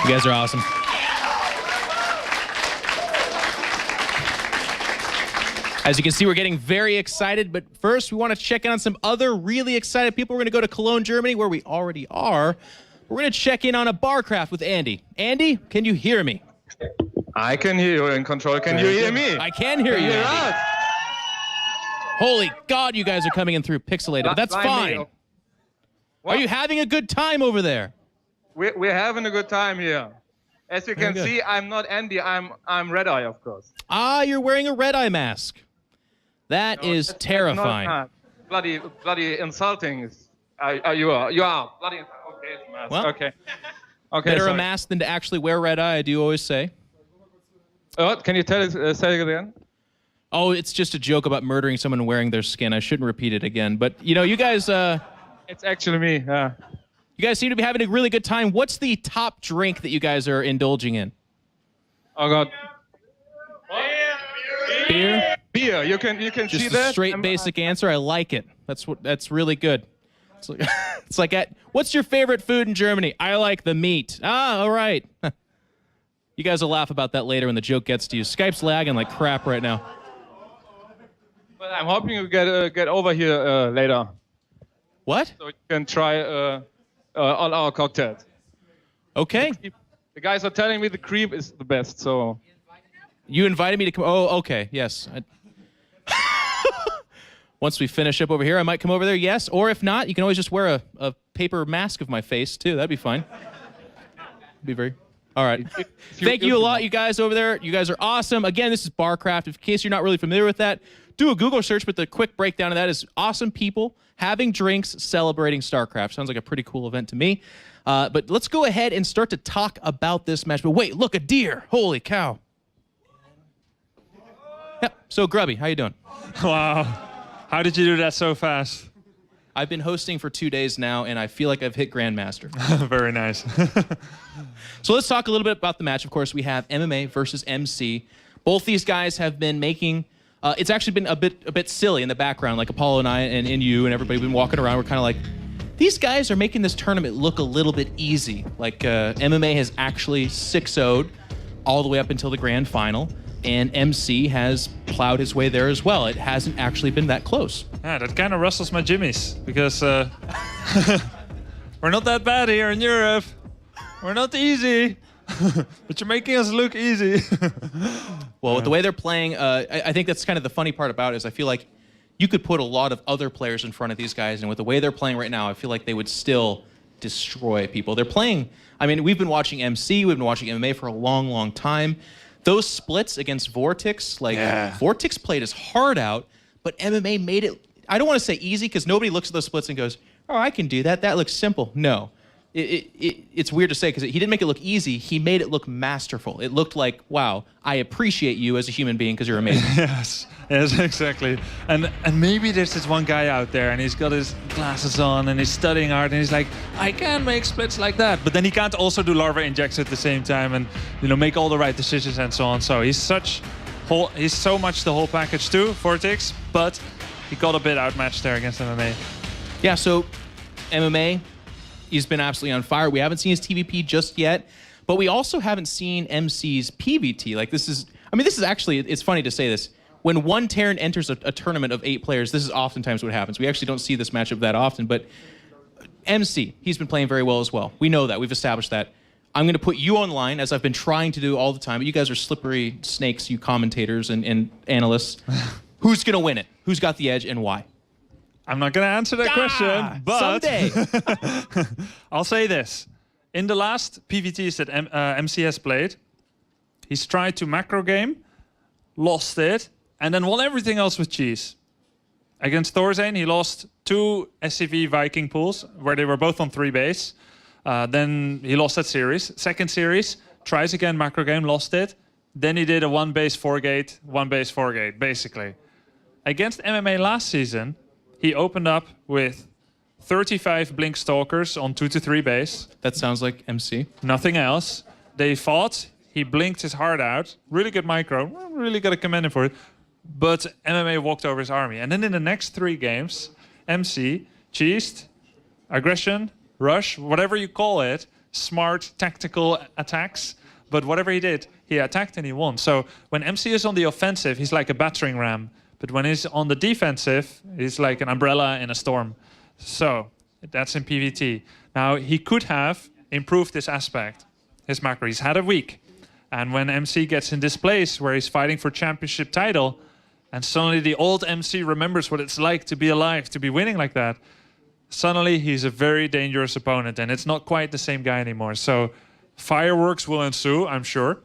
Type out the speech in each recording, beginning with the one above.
You guys are awesome. As you can see, we're getting very excited, but first we want to check in on some other really excited people. We're going to go to Cologne, Germany, where we already are. We're going to check in on a barcraft with Andy. Andy, can you hear me? I can hear you in control. Can you hear me? I can hear you, Andy. Holy God, you guys are coming in through pixelated, but that's fine. Are you having a good time over there? We're having a good time here. As you can see, I'm not Andy. I'm Red Eye, of course. Ah, you're wearing a Red Eye mask. That is terrifying. Not, bloody insulting. You are bloody. Okay, it's a mask. Well, okay. Better a mask than to actually wear red eye, I do always say. Can you say it again? Oh, it's just a joke about murdering someone and wearing their skin. I shouldn't repeat it again. But, you know, you guys... It's actually me, yeah. You guys seem to be having a really good time. What's the top drink that you guys are indulging in? Oh, God. Beer? Beer. You can see that? Just a straight basic answer. I like it. That's really good. It's like what's your favorite food in Germany? I like the meat. Ah, all right. You guys will laugh about that later when the joke gets to you. Skype's lagging like crap right now. But I'm hoping you get over here later. What? So you can try all our cocktails. Okay. The guys are telling me the cream is the best, so... You invited me to come... Oh, okay. Yes. Once we finish up over here, I might come over there, yes. Or if not, you can always just wear a paper mask of my face, too. That'd be fine. Be very... All right. Thank you a lot, you guys over there. You guys are awesome. Again, this is Barcraft. In case you're not really familiar with that, do a Google search, but the quick breakdown of that is awesome people having drinks, celebrating StarCraft. Sounds like a pretty cool event to me. But let's go ahead and start to talk about this match. But wait, look, a deer. Holy cow. Yep. So, Grubby, how you doing? Wow. How did you do that so fast? I've been hosting for 2 days now, and I feel like I've hit Grandmaster. Very nice. So let's talk a little bit about the match. Of course, we have MMA versus MC. Both these guys have been making... it's actually been a bit silly in the background, like Apollo and I and you and everybody been walking around. We're kind of like, these guys are making this tournament look a little bit easy. Like MMA has actually 6-0'd all the way up until the grand final, and MC has plowed his way there as well. It hasn't actually been that close. Yeah, that kind of rustles my jimmies, because we're not that bad here in Europe. We're not easy. But you're making us look easy. Well, with the way they're playing, I think that's kind of the funny part about it is I feel like you could put a lot of other players in front of these guys, and with the way they're playing right now, I feel like they would still destroy people. They're playing, I mean, we've been watching MC, we've been watching MMA for a long, long time. Those splits against Vortex, like Vortex played his heart out, but MMA made it, I don't want to say easy because nobody looks at those splits and goes, oh, I can do that. That looks simple. No. It's weird to say because he didn't make it look easy. He made it look masterful. It looked like, wow, I appreciate you as a human being because you're amazing. Yes, exactly. And maybe there's this one guy out there and he's got his glasses on and he's studying hard and he's like, I can make splits like that. But then he can't also do larva injects at the same time and make all the right decisions and so on. So he's so much the whole package too, Vortex, but he got a bit outmatched there against MMA. Yeah, so MMA... He's been absolutely on fire. We haven't seen his TVP just yet, but we also haven't seen MC's PVT. Like this is actually, it's funny to say this. When one Terran enters a tournament of 8 players, this is oftentimes what happens. We actually don't see this matchup that often, but MC, he's been playing very well as well. We know that, we've established that. I'm gonna put you online, as I've been trying to do all the time, but you guys are slippery snakes, you commentators and analysts. Who's gonna win it? Who's got the edge and why? I'm not going to answer that question, but someday. I'll say this. In the last PVTs that MC has played, he's tried to macro game, lost it, and then won everything else with cheese. Against Thorzane, he lost 2 SCV Viking pools, where they were both on 3 base. Then he lost that series. Second series, tries again macro game, lost it. Then he did a 1 base 4 gate, 1 base 4 gate, basically. Against MMA last season, he opened up with 35 Blink Stalkers on 2 to 3 base. That sounds like MC. Nothing else. They fought. He blinked his heart out. Really good micro. Really got to commend him for it. But MMA walked over his army. And then in the next 3 games, MC cheesed, aggression, rush, whatever you call it, smart tactical attacks. But whatever he did, he attacked and he won. So when MC is on the offensive, he's like a battering ram. But when he's on the defensive, he's like an umbrella in a storm. So that's in PvT. Now, he could have improved this aspect, his macro. He's had a week. And when MC gets in this place where he's fighting for championship title, and suddenly the old MC remembers what it's like to be alive, to be winning like that, suddenly he's a very dangerous opponent, and it's not quite the same guy anymore. So fireworks will ensue, I'm sure.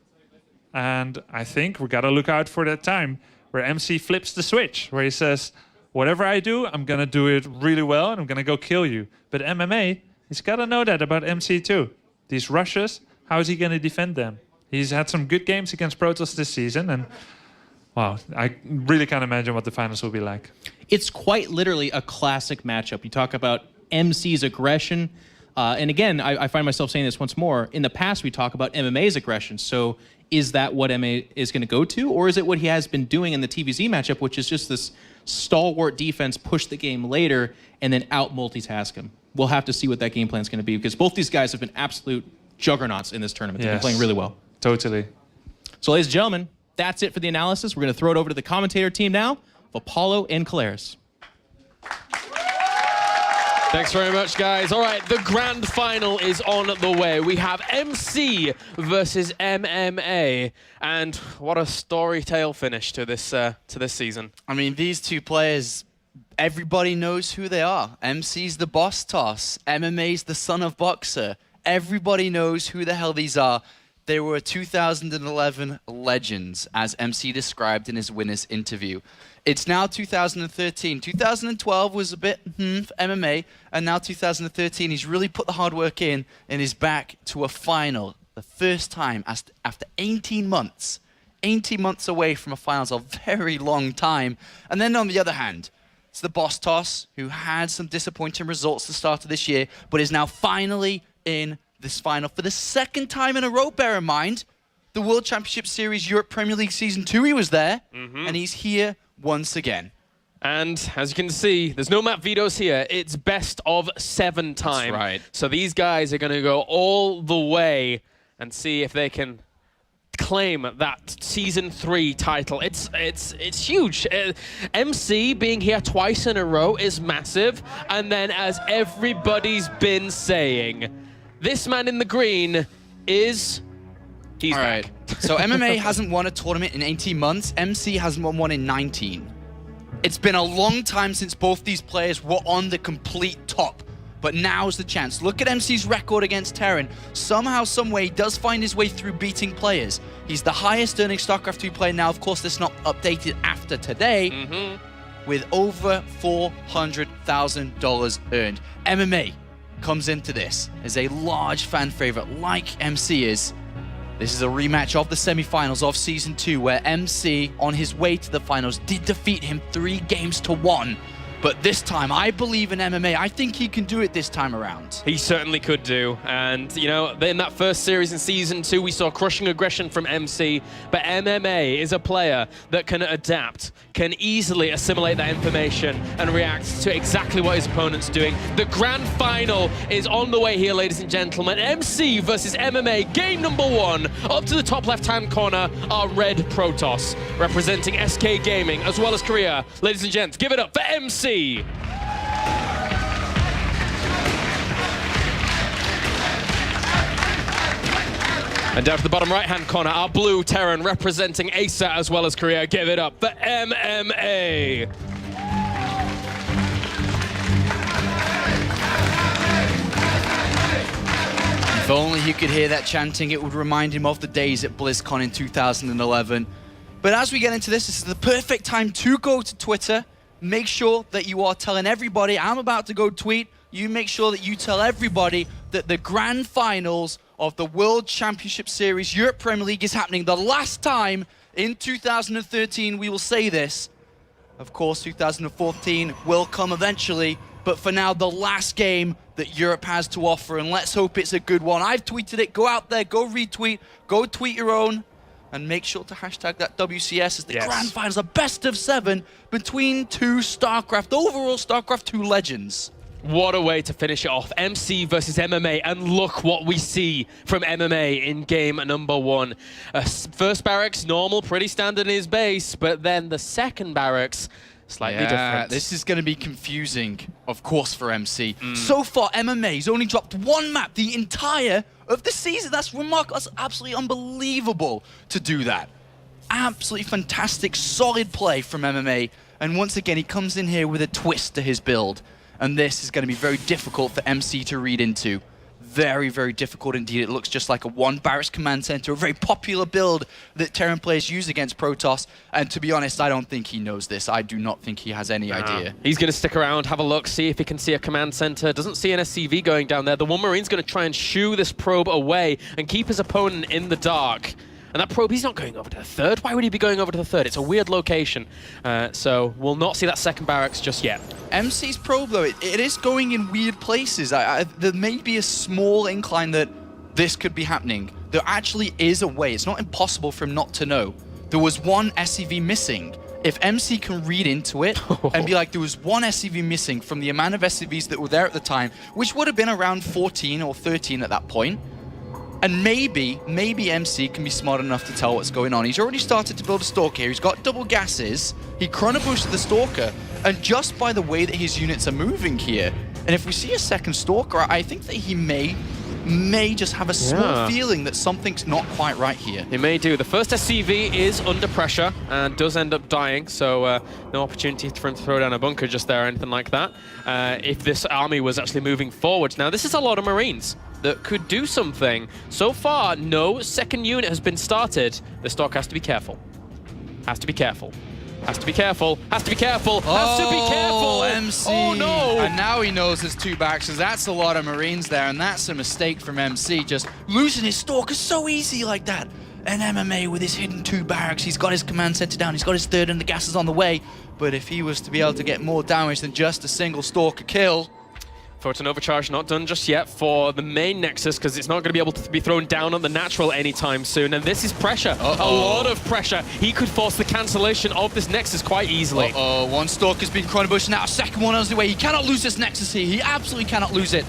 And I think we got to look out for that time where MC flips the switch, where he says, whatever I do, I'm going to do it really well, and I'm going to go kill you. But MMA, he's got to know that about MC too. These rushes, how is he going to defend them? He's had some good games against Protoss this season, and wow, I really can't imagine what the finals will be like. It's quite literally a classic matchup. You talk about MC's aggression. And again, I find myself saying this once more. In the past, we talk about MMA's aggression. So is that what MMA is going to go to? Or is it what he has been doing in the TVZ matchup, which is just this stalwart defense, push the game later, and then out-multitask him? We'll have to see what that game plan is going to be, because both these guys have been absolute juggernauts in this tournament. They've been playing really well. Totally. So, ladies and gentlemen, that's it for the analysis. We're going to throw it over to the commentator team now of Apollo and Kalaris. Thanks very much, guys. All right, the grand final is on the way. We have MC versus MMA, and what a story tale finish to this season. I mean, these two players, everybody knows who they are. MC's the boss toss. MMA's the son of boxer. Everybody knows who the hell these are. They were 2011 legends, as MC described in his winner's interview. It's now 2013. 2012 was a bit for MMA, and now 2013, he's really put the hard work in and is back to a final. The first time after 18 months. 18 months away from a final is a very long time. And then on the other hand, it's the boss toss, who had some disappointing results at the start of this year, but is now finally in this final for the second time in a row, bear in mind. The World Championship Series Europe Premier League Season 2, he was there, and he's here once again. And as you can see, there's no map vetoes here. It's best of 7 time. That's right. So these guys are going to go all the way and see if they can claim that Season 3 title. It's huge. MC being here twice in a row is massive. And then, as everybody's been saying, this man in the green is... He's all back. right. So MMA hasn't won a tournament in 18 months. MC hasn't won one in 19. It's been a long time since both these players were on the complete top. But now's the chance. Look at MC's record against Terran. Somehow, someway, he does find his way through beating players. He's the highest earning StarCraft 2 player now. Of course, that's not updated after today. With over $400,000 earned. MMA comes into this as a large fan favorite like MC is. This is a rematch of the semifinals of Season 2, where MC, on his way to the finals, did defeat him 3 games to 1. But this time, I believe in MMA. I think he can do it this time around. He certainly could do. And, you know, in that first series in Season 2, we saw crushing aggression from MC. But MMA is a player that can adapt, can easily assimilate that information and react to exactly what his opponent's doing. The grand final is on the way here, ladies and gentlemen. MC versus MMA, game number 1. Up to the top left-hand corner are Red Protoss, representing SK Gaming, as well as Korea. Ladies and gents, give it up for MC. And down to the bottom right-hand corner, our blue Terran representing ASA as well as Korea. Give it up for MMA. If only he could hear that chanting, it would remind him of the days at BlizzCon in 2011. But as we get into this is the perfect time to go to Twitter. Make sure that you are telling everybody, I'm about to go tweet, you make sure that you tell everybody that the grand finals of the World Championship Series Europe Premier League is happening. The last time in 2013 we will say this. Of course, 2014 will come eventually, but for now, the last game that Europe has to offer, and let's hope it's a good one. I've tweeted it. Go out there, go retweet, go tweet your own. And make sure to hashtag that WCS as the grand finals, a best of 7 between 2 StarCraft, overall StarCraft 2 legends. What a way to finish it off. MC versus MMA, and look what we see from MMA in game number 1. First barracks, normal, pretty standard in his base, but then the second barracks, slightly different. This is going to be confusing, of course, for MC. So far, MMA's only dropped 1 map the entire of the season. That's remarkable. That's absolutely unbelievable to do that. Absolutely fantastic, solid play from MMA. And once again, he comes in here with a twist to his build. And this is going to be very difficult for MC to read into. Very, very difficult indeed. It looks just like a 1 barracks command center, a very popular build that Terran players use against Protoss. And to be honest, I don't think he knows this. I do not think he has any idea. He's going to stick around, have a look, see if he can see a command center. Doesn't see an SCV going down there. The one Marine's going to try and shoo this probe away and keep his opponent in the dark. And that probe, he's not going over to the 3rd. Why would he be going over to the 3rd? It's a weird location. So we'll not see that second barracks just yet. MC's probe, though, it is going in weird places. There may be a small incline that this could be happening. There actually is a way. It's not impossible for him not to know. There was 1 SCV missing. If MC can read into it and be like, there was 1 SCV missing from the amount of SCVs that were there at the time, which would have been around 14 or 13 at that point, and maybe MC can be smart enough to tell what's going on. He's already started to build a Stalker here. He's got double gases. He chrono boosted the Stalker. And just by the way that his units are moving here, and if we see a second Stalker, I think that he may just have a small feeling that something's not quite right here. He may do. The first SCV is under pressure and does end up dying, so no opportunity for him to throw down a bunker just there or anything like that. If this army was actually moving forward. Now, this is a lot of Marines that could do something. So far, no second unit has been started. The Stalker has to be careful. Has to be careful. Has to be careful. Has to be careful. Has to be careful. MC. Oh, no. And now he knows there's 2 barracks. That's a lot of Marines there, and that's a mistake from MC. Just losing his Stalker so easy like that. And MMA with his hidden 2 barracks, he's got his command center down, he's got his 3rd, and the gas is on the way. But if he was to be able to get more damage than just a single Stalker kill... Photon overcharge not done just yet for the main Nexus, because it's not going to be able to be thrown down on the natural anytime soon. And this is pressure. A lot of pressure. He could force the cancellation of this Nexus quite easily. 1 Stalker's been chrono boosted now. A second one on his way. He cannot lose this Nexus here. He absolutely cannot lose it.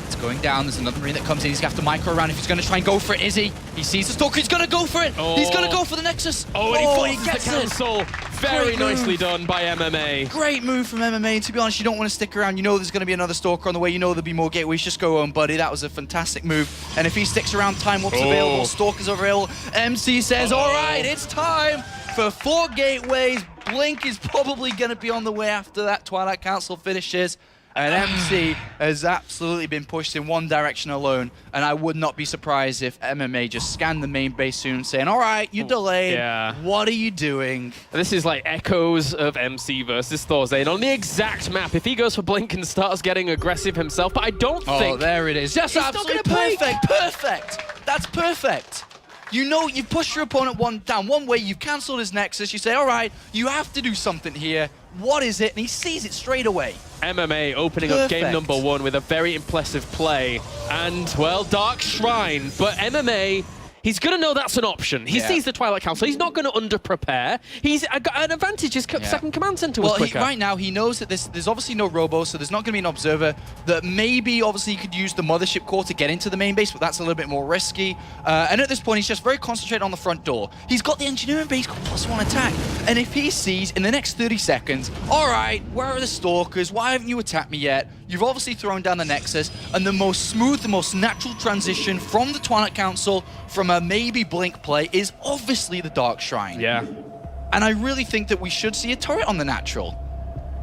It's going down. There's another Marine that comes in. He's going to have to micro around if he's going to try and go for it, is he? He sees the Stalker. He's going to go for it. He's going to go for the Nexus. And he gets the cancel. Very nicely done by MMA. Great move from MMA. And to be honest, you don't want to stick around. You know there's going to be another Stalker on the way. You know there'll be more gateways. Just go on, buddy. That was a fantastic move. And if he sticks around, time warp's available. Stalkers are available. MC says, all right, it's time for 4 gateways. Blink is probably going to be on the way after that Twilight Council finishes. And MC has absolutely been pushed in 1 direction alone. And I would not be surprised if MMA just scanned the main base soon, saying, all right, you're delayed. What are you doing? This is like echoes of MC versus Thorzane on the exact map. If he goes for Blink and starts getting aggressive himself, but I don't think... Oh, there it is. Just absolutely perfect. Perfect. That's perfect. You know, you push your opponent down one way, you've cancelled his Nexus, you say, all right, you have to do something here. What is it? And he sees it straight away. MMA opening up game number 1 with a very impressive play. And, well, Dark Shrine. But MMA, he's going to know that's an option. He sees the Twilight Council. He's not going to under-prepare. He's got an advantage. His second command center was quicker. Right now, he knows that there's obviously no robo, so there's not going to be an observer. That maybe, obviously, he could use the Mothership Core to get into the main base, but that's a little bit more risky. And at this point, he's just very concentrated on the front door. He's got the Engineering base, got +1 attack. And if he sees, in the next 30 seconds, all right, where are the Stalkers? Why haven't you attacked me yet? You've obviously thrown down the Nexus, and the most smooth, the most natural transition from the Twilight Council, from a maybe Blink play, is obviously the Dark Shrine. Yeah. And I really think that we should see a turret on the natural.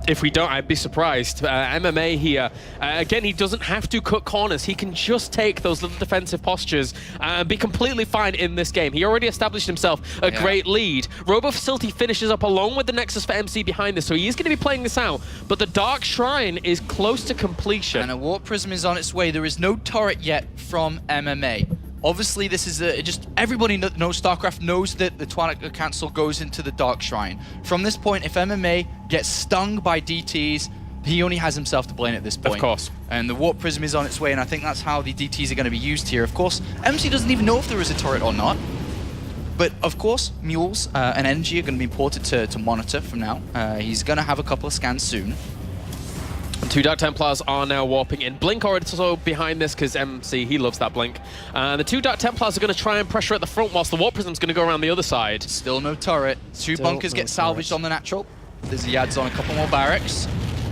If we don't, I'd be surprised. MMA here, again, he doesn't have to cut corners. He can just take those little defensive postures and be completely fine in this game. He already established himself a great lead. Robo Facility finishes up along with the Nexus for MC behind this, so he is going to be playing this out. But the Dark Shrine is close to completion. And a Warp Prism is on its way. There is no turret yet from MMA. Obviously, this is just everybody knows StarCraft knows that the Twilight Council goes into the Dark Shrine. From this point, if MMA gets stung by DTs, he only has himself to blame at this point. Of course. And the Warp Prism is on its way, and I think that's how the DTs are going to be used here. Of course, MC doesn't even know if there is a turret or not. But of course, Mules and Energy are going to be imported to monitor from now. He's going to have a couple of scans soon. Two Dark Templars are now warping in. Blink already so behind this because MC, he loves that Blink. The two Dark Templars are going to try and pressure at the front whilst the Warp Prism's going to go around the other side. Still no turret. Two bunkers get salvaged on the natural. He adds on a couple more barracks.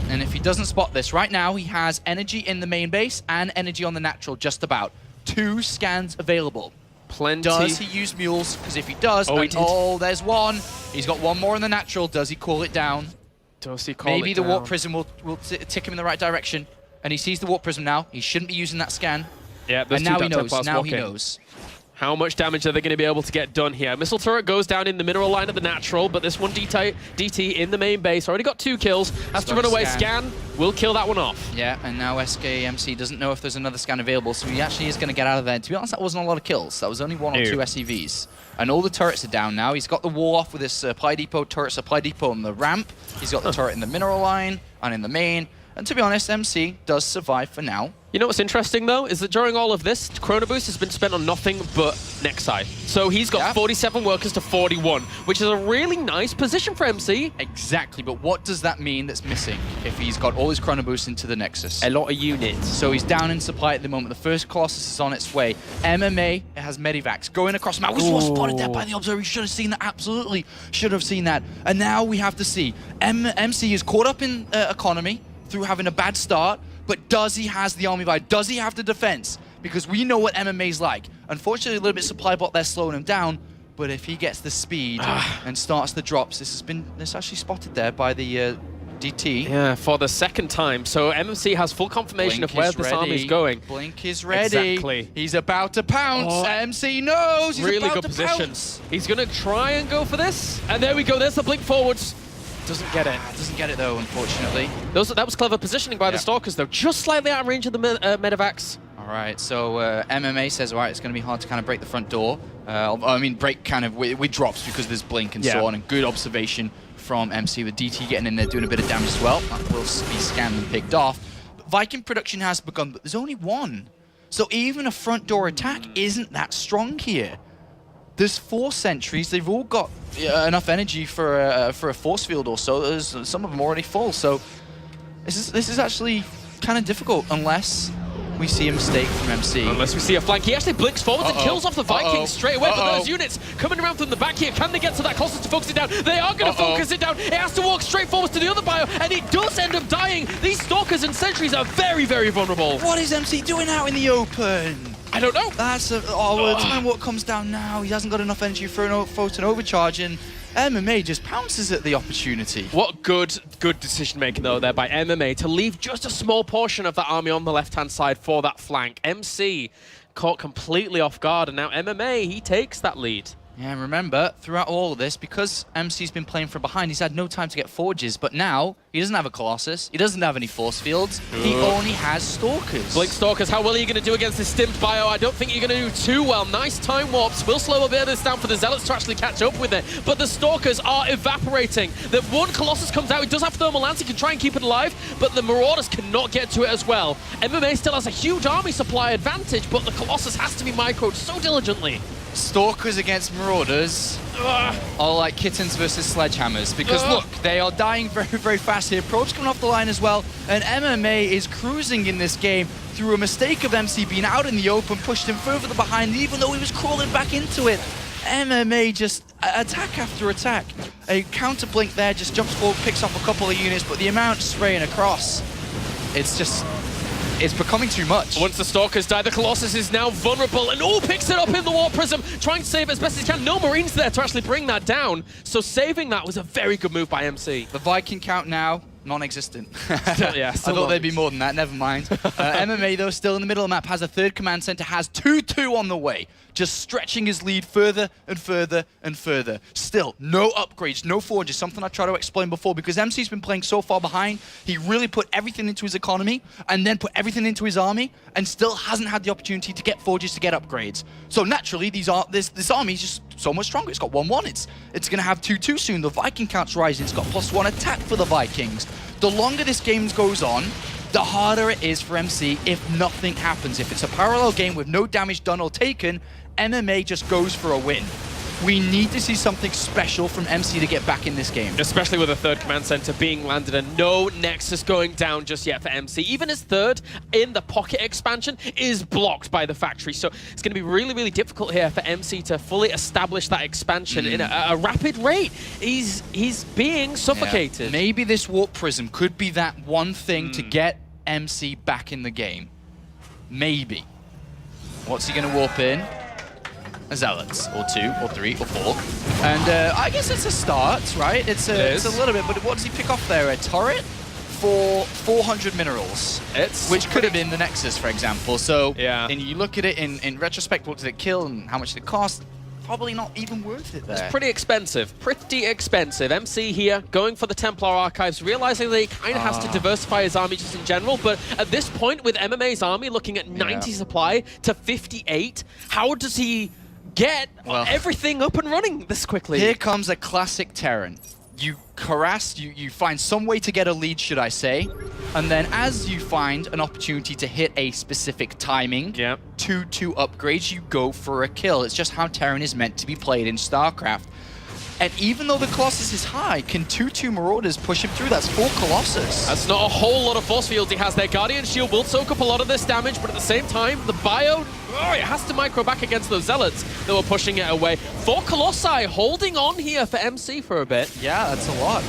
And if he doesn't spot this, right now he has energy in the main base and energy on the natural, just about. 2 scans available. Plenty. Does he use mules? Because if he does, there's one. He's got one more in the natural. Does he call it down? Does he call Maybe it the down? Warp Prism will tick him in the right direction. And he sees the Warp Prism now. He shouldn't be using that scan. Yeah, and now he knows. Now he knows. How much damage are they going to be able to get done here? Missile turret goes down in the mineral line of the natural, but this one DT in the main base already got 2 kills. Has to run away. Scan will kill that one off. Yeah, and now SKMC doesn't know if there's another scan available, so he actually is going to get out of there. To be honest, that wasn't a lot of kills. That was only 1 or 2 SCVs. And all the turrets are down now. He's got the wall off with his supply depot, turret supply depot on the ramp. He's got the turret in the mineral line and in the main. And to be honest, MC does survive for now. You know what's interesting, though, is that during all of this, Chrono Boost has been spent on nothing but next side. So he's got 47 workers to 41, which is a really nice position for MC. Exactly, but what does that mean that's missing if he's got all his Chrono Boost into the Nexus? A lot of units. So he's down in supply at the moment. The first Colossus is on its way. MMA has Medivacs going across. Now, was spotted there by the observer. He should have seen that. Absolutely should have seen that. And now we have to see. MC is caught up in economy through having a bad start, but does he has the army buy? Does he have the defense? Because we know what MMA's like. Unfortunately, a little bit supply bot there slowing him down, but if he gets the speed and starts the drops, this actually spotted there by the DT. Yeah, for the second time. So MMC has full confirmation of where this army is going. Blink is ready. Exactly. He's about to pounce. MC knows. He's really about good to position. Pounce. He's going to try and go for this. And there we go. There's the blink forwards. Doesn't get it. Doesn't get it, though, unfortunately. That was clever positioning by the Stalkers, though. Just slightly out of range of the Medivacs. All right, so MMA says, all right, it's going to be hard to kind of break the front door. I mean, break kind of with drops because there's blink and so on. And good observation from MC with DT getting in there, doing a bit of damage as well. That will be scanned and picked off. But Viking production has begun, but there's only 1. So even a front door attack isn't that strong here. There's 4 sentries. They've all got enough energy for a force field or so. There's some of them already full. So this is actually kind of difficult unless we see a mistake from MC. Unless we see a flank. He actually blinks forwards and kills off the Vikings straight away. But those units coming around from the back here, can they get to that closest to focus it down? They are going to focus it down. It has to walk straight forwards to the other bio, and it does end up dying. These Stalkers and sentries are very, very vulnerable. What is MC doing out in the open? I don't know. That's time what comes down now. He hasn't got enough energy for an photon overcharge, and MMA just pounces at the opportunity. What good decision making though there by MMA to leave just a small portion of that army on the left-hand side for that flank. MC caught completely off guard, and now MMA, he takes that lead. Yeah, and remember, throughout all of this, because MC's been playing from behind, he's had no time to get forges, but now he doesn't have a Colossus, he doesn't have any force fields, he only has Stalkers. Blink Stalkers, how well are you going to do against this stimmed bio? I don't think you're going to do too well. Nice time warps, will slow a bit of this down for the Zealots to actually catch up with it, but the Stalkers are evaporating. The one Colossus comes out, he does have Thermal Lance, he can try and keep it alive, but the Marauders cannot get to it as well. MMA still has a huge army supply advantage, but the Colossus has to be microed so diligently. Stalkers against Marauders are like kittens versus sledgehammers, because look, they are dying very, very fast here. Probes coming off the line as well, and MMA is cruising in this game through a mistake of MC being out in the open, pushed him further behind, even though he was crawling back into it. MMA just attack after attack. A counter blink there, just jumps forward, picks off a couple of units, but the amount spraying across, it's becoming too much. Once the Stalkers die, the Colossus is now vulnerable, and picks it up in the Warp Prism, trying to save it as best as he can. No Marines there to actually bring that down, so saving that was a very good move by MC. The Viking count now, non-existent. Still I thought there'd be more than that, never mind. MMA, though, still in the middle of the map, has a 3rd command center, has 2-2 on the way, just stretching his lead further and further and further. Still, no upgrades, no forges, something I tried to explain before, because MC's been playing so far behind, he really put everything into his economy, and then put everything into his army, and still hasn't had the opportunity to get forges, to get upgrades. So naturally, this army is just so much stronger. It's got 1-1. It's going to have 2-2 soon. The Viking count's rising. It's got +1 attack for the Vikings. The longer this game goes on, the harder it is for MC if nothing happens. If it's a parallel game with no damage done or taken, MMA just goes for a win. We need to see something special from MC to get back in this game. Especially with a third command center being landed and no Nexus going down just yet for MC. Even his third in the pocket expansion is blocked by the factory. So it's going to be really, really difficult here for MC to fully establish that expansion in a rapid rate. He's being suffocated. Yeah. Maybe this warp prism could be that one thing to get MC back in the game. Maybe. What's he going to warp in? Zealots, or 2, or 3, or 4. And I guess it's a start, right? It's a little bit, but what does he pick off there? A turret for 400 minerals, which could have been the Nexus, for example. So, and you look at it in retrospect, what did it kill and how much did it cost? Probably not even worth it there. It's pretty expensive. Pretty expensive. MC here, going for the Templar Archives, realizing that he kind of has to diversify his army just in general, but at this point, with MMA's army looking at 90 supply to 58, how does he get everything up and running this quickly? Here comes a classic Terran. You harass, you find some way to get a lead, should I say, and then as you find an opportunity to hit a specific timing, 2-2 upgrades, you go for a kill. It's just how Terran is meant to be played in StarCraft. And even though the Colossus is high, can 2-2 Marauders push him through? That's 4 Colossus. That's not a whole lot of force fields he has there. Guardian Shield will soak up a lot of this damage, but at the same time, the Bio, it has to micro back against those Zealots that were pushing it away. 4 Colossi holding on here for MC for a bit. Yeah, that's a lot.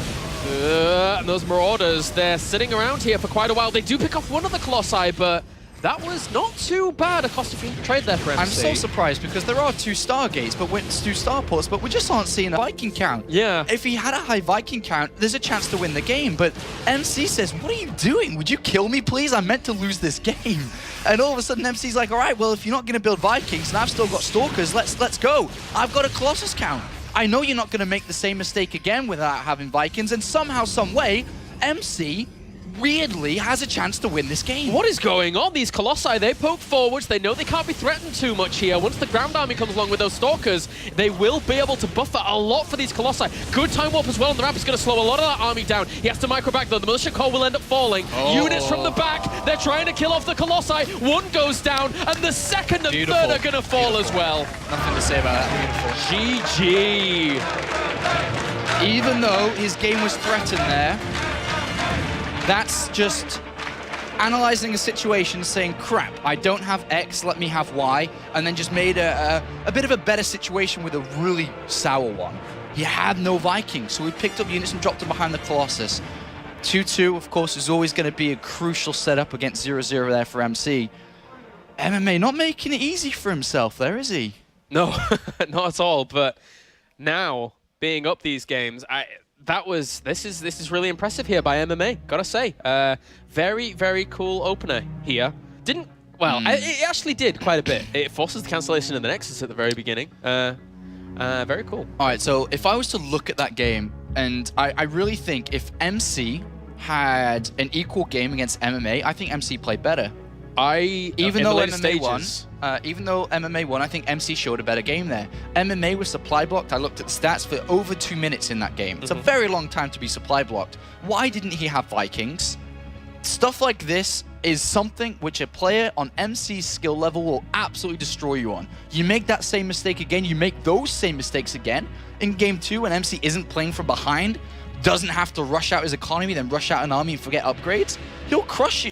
And those Marauders, they're sitting around here for quite a while. They do pick off one of the Colossi, but that was not too bad a cost of trade there for MC. I'm so surprised because there are 2 Stargates, but 2 Starports, but we just aren't seeing a Viking count. Yeah. If he had a high Viking count, there's a chance to win the game, but MC says, what are you doing? Would you kill me, please? I'm meant to lose this game. And all of a sudden, MC's like, all right, well, if you're not going to build Vikings, and I've still got Stalkers, let's go. I've got a Colossus count. I know you're not going to make the same mistake again without having Vikings, and somehow, some way, MC weirdly has a chance to win this game. What is going on? These Colossi, they poke forwards. They know they can't be threatened too much here. Once the ground army comes along with those Stalkers, they will be able to buffer a lot for these Colossi. Good time warp as well, and the ramp is going to slow a lot of that army down. He has to micro back, though. The Militia Core will end up falling. Units from the back, they're trying to kill off the Colossi. One goes down, and the second and third are going to fall as well. Nothing to say about that. GG. Even though his game was threatened there, that's just analyzing a situation, saying, crap, I don't have X, let me have Y, and then just made a bit of a better situation with a really sour one. He had no Vikings, so he picked up units and dropped them behind the Colossus. 2-2, of course, is always going to be a crucial setup against 0-0 there for MC. MMA not making it easy for himself there, is he? No, not at all, but now, being up these games, this is really impressive here by MMA, gotta say. Very, very cool opener here. It actually did quite a bit. It forces the cancellation of the Nexus at the very beginning. Very cool. All right, so if I was to look at that game, and I really think if MC had an equal game against MMA, I think MC played better. Even though MMA won, I think MC showed a better game there. MMA was supply blocked. I looked at the stats for over 2 minutes in that game. It's a very long time to be supply blocked. Why didn't he have Vikings? Stuff like this is something which a player on MC's skill level will absolutely destroy you on. You make that same mistake again, you make those same mistakes again in game 2 when MC isn't playing from behind, doesn't have to rush out his economy, then rush out an army and forget upgrades, he'll crush you.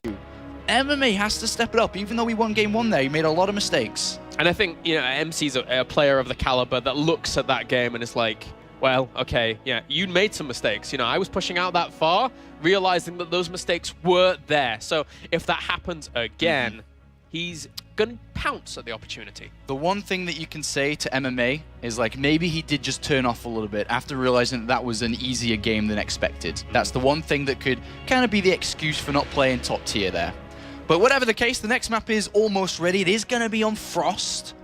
MMA has to step it up. Even though he won game 1 there, he made a lot of mistakes. And I think, MC's a player of the caliber that looks at that game and is like, well, okay, yeah, you made some mistakes. I was pushing out that far, realizing that those mistakes were there. So if that happens again, he's going to pounce at the opportunity. The one thing that you can say to MMA is like, maybe he did just turn off a little bit after realizing that was an easier game than expected. That's the one thing that could kind of be the excuse for not playing top tier there. But whatever the case, the next map is almost ready. It is going to be on Frost.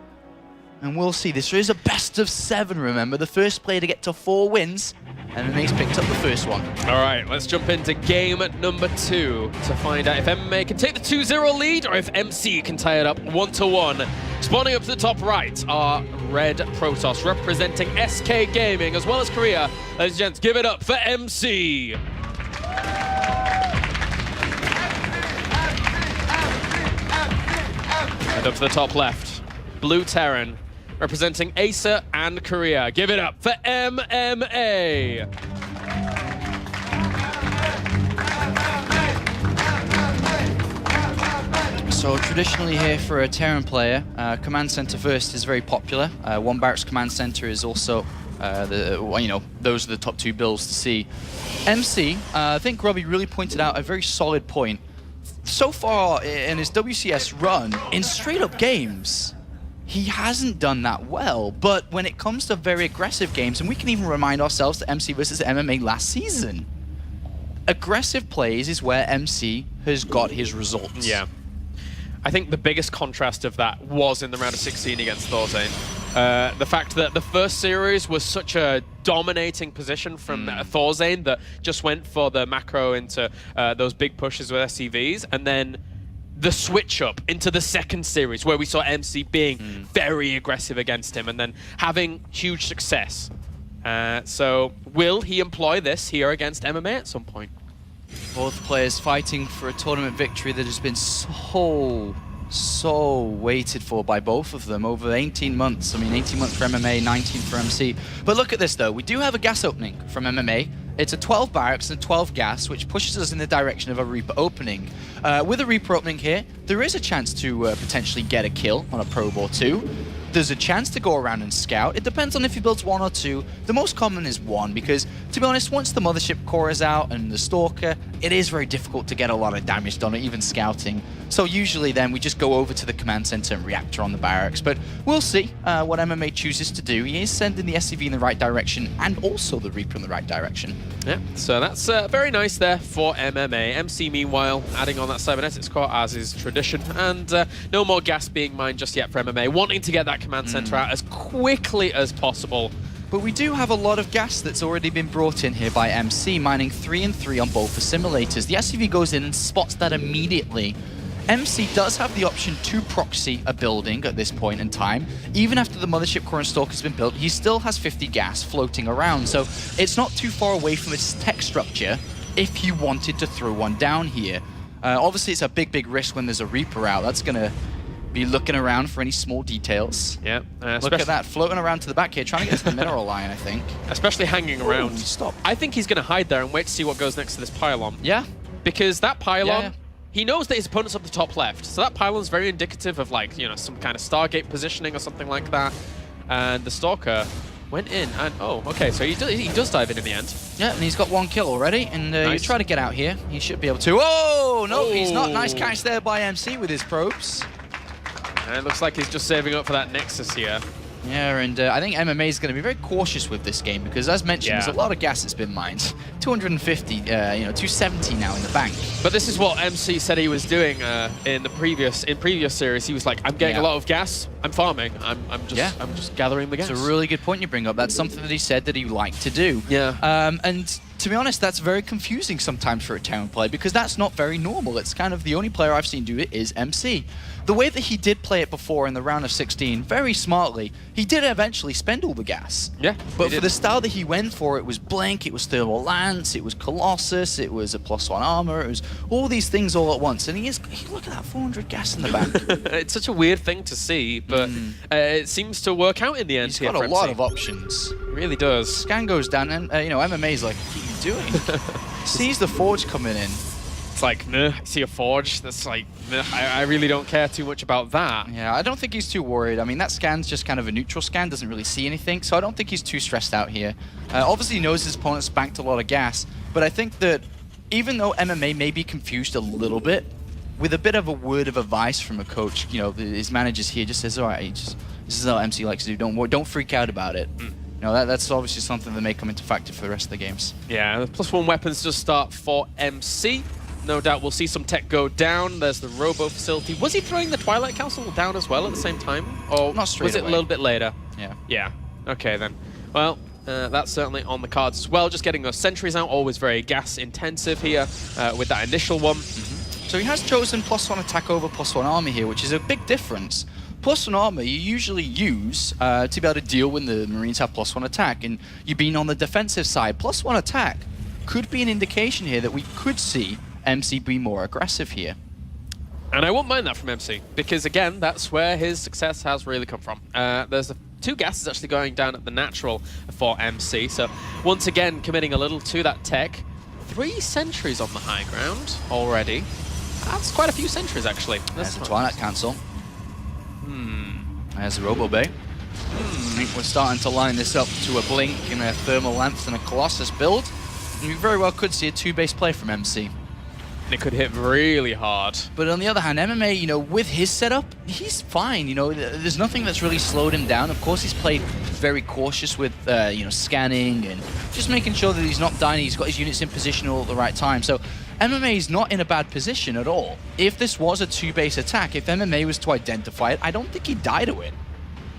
And we'll see. This is a best of 7, remember. The first player to get to 4 wins. And MMA's picked up the first one. All right, let's jump into game number 2 to find out if MMA can take the 2-0 lead or if MC can tie it up 1-1. Spawning up to the top right are Red Protoss, representing SK Gaming as well as Korea. Ladies and gents, give it up for MC. And up to the top left, Blue Terran. representing Acer and Korea. Give it up for MMA. So traditionally here for a Terran player, Command Center first is very popular. One Barracks Command Center is also, those are the top 2 builds to see. MC, I think Robbie really pointed out a very solid point. So far in his WCS run, in straight-up games, he hasn't done that well. But when it comes to very aggressive games, and we can even remind ourselves to MC versus MMA last season, aggressive plays is where MC has got his results. Yeah. I think the biggest contrast of that was in the round of 16 against Thorzane. The fact that the first series was such a dominating position from Thorzane that just went for the macro into those big pushes with SCVs, and then the switch up into the second series where we saw MC being very aggressive against him and then having huge success. So will he employ this here against MMA at some point? Both players fighting for a tournament victory that has been so waited for by both of them over 18 months. I mean, 18 months for MMA, 19 for MC. But look at this, though. We do have a gas opening from MMA. It's a 12 barracks and 12 gas, which pushes us in the direction of a Reaper opening. With a Reaper opening here, there is a chance to potentially get a kill on a probe or 2. There's a chance to go around and scout. It depends on if he builds 1 or 2. The most common is 1 because, to be honest, once the Mothership core is out and the Stalker, it is very difficult to get a lot of damage done, or even scouting. So usually then we just go over to the command center and reactor on the barracks. But we'll see what MMA chooses to do. He is sending the SCV in the right direction and also the Reaper in the right direction. Yeah, so that's very nice there for MMA. MC, meanwhile, adding on that cybernetics core as is tradition, and no more gas being mined just yet for MMA, wanting to get that command center out as quickly as possible. But we do have a lot of gas that's already been brought in here by MC, mining 3 and 3 on both assimilators. The SCV goes in and spots that immediately. MC does have the option to proxy a building at this point in time. Even after the Mothership core and Stalker has been built, he still has 50 gas floating around. So it's not too far away from its tech structure if he wanted to throw one down here. Obviously, it's a big risk when there's a Reaper out. That's going to be looking around for any small details. Yeah. Look at that, floating around to the back here, trying to get to the mineral line, I think. Especially hanging around. Stop. I think he's going to hide there and wait to see what goes next to this pylon. Yeah. Because that pylon... Yeah. He knows that his opponent's up the top left, so that pylon's very indicative of, like, you know, some kind of Stargate positioning or something like that. And the Stalker went in, and oh, okay, so he does dive in the end. Yeah, and he's got 1 kill already, and Nice. you try to get out here. He should be able to. Oh, no, Oh. he's not. Nice catch there by MC with his probes. And it looks like he's just saving up for that Nexus here. Yeah, and I think MMA is going to be very cautious with this game because, as mentioned, there's a lot of gas that's been mined. 250, 270 now in the bank. But this is what MC said he was doing in previous series. He was like, I'm getting a lot of gas. I'm farming. I'm just gathering the gas. It's a really good point you bring up. That's something that he said that he liked to do. Yeah. And to be honest, that's very confusing sometimes for a town play because that's not very normal. It's kind of the only player I've seen do it is MC. The way that he did play it before in the round of 16, very smartly, he did eventually spend all the gas. Yeah. But for the style that he went for, it was Blink, it was Thermal Lance, it was Colossus, it was a +1 armor, it was all these things all at once. And look at that, 400 gas in the back. It's such a weird thing to see, but it seems to work out in the end. He's got a lot of options. It really does. Scan goes down, and MMA's like, what are you doing? Sees the Forge coming in. It's like, I see a Forge. That's like, I really don't care too much about that. Yeah, I don't think he's too worried. I mean, that scan's just kind of a neutral scan, doesn't really see anything, so I don't think he's too stressed out here. Obviously, he knows his opponent's banked a lot of gas, but I think that even though MMA may be confused a little bit, with a bit of a word of advice from a coach, his managers here just says, all right, this is how MC likes to do. Don't freak out about it. That's obviously something that may come into factor for the rest of the games. Yeah, the +1 weapons just start for MC. No doubt we'll see some tech go down. There's the Robo facility. Was he throwing the Twilight Council down as well at the same time? Or Not straight was it away. a little bit later? Yeah. Yeah. Okay, then. Well, that's certainly on the cards as well. Just getting those sentries out, always very gas intensive here with that initial one. So he has chosen +1 attack over +1 armor here, which is a big difference. +1 armor you usually use to be able to deal when the Marines have +1 attack, and you've been on the defensive side. +1 attack could be an indication here that we could see MC be more aggressive here. And I won't mind that from MC, because again, that's where his success has really come from. There's 2 gases actually going down at the natural for MC, so once again committing a little to that tech. 3 sentries on the high ground already. That's quite a few sentries actually. There's the Twilight Cancel. There's the Robo Bay. I think we're starting to line this up to a Blink and a Thermal Lance and a Colossus build. And we very well could see a 2-base play from MC. It could hit really hard. But on the other hand, MMA, you know, with his setup, he's fine. You know, there's nothing that's really slowed him down. Of course, he's played very cautious with, you know, scanning and just making sure that he's not dying. He's got his units in position all at the right time. So MMA is not in a bad position at all. If this was a 2-base attack, if MMA was to identify it, I don't think he'd die to it.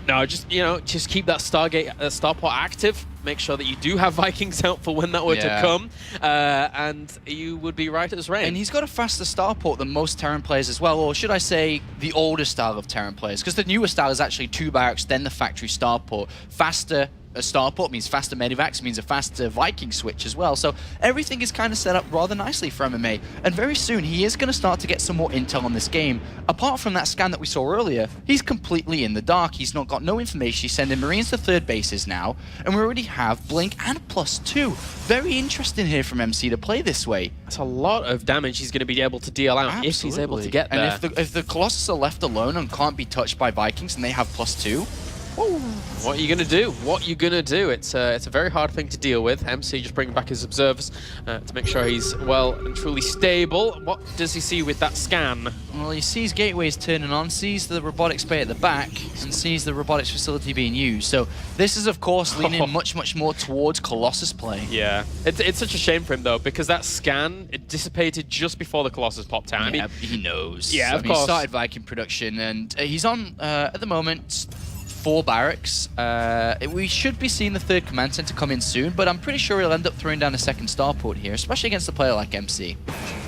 No, just, you know, just keep that Stargate, Starport active. Make sure that you do have Vikings out for when that were to come. And you would be right as rain. And he's got a faster starport than most Terran players as well, or should I say the older style of Terran players, because the newer style is actually 2 barracks, then the factory starport. Faster starport means faster medivacs, means a faster Viking switch as well. So everything is kind of set up rather nicely for MMA. And very soon he is going to start to get some more intel on this game. Apart from that scan that we saw earlier, he's completely in the dark. He's not got no information. He's sending Marines to 3rd bases now. And we already have Blink and +2. Very interesting here from MC to play this way. That's a lot of damage he's going to be able to deal out. Absolutely. If he's able to get there. And if the Colossus are left alone and can't be touched by Vikings and they have +2, woo. What are you going to do? What are you going to do? It's a very hard thing to deal with. MC just bringing back his observers to make sure he's well and truly stable. What does he see with that scan? Well, he sees gateways turning on, sees the robotics bay at the back, and sees the robotics facility being used. So this is, of course, leaning much, much more towards Colossus play. Yeah. It's such a shame for him, though, because that scan, it dissipated just before the Colossus popped out. Yeah, I mean, he knows. Yeah, of He course. started Viking production, and he's on, at the moment, 4 barracks. We should be seeing the 3rd command center come in soon, but I'm pretty sure he'll end up throwing down a 2nd starport here, especially against a player like MC.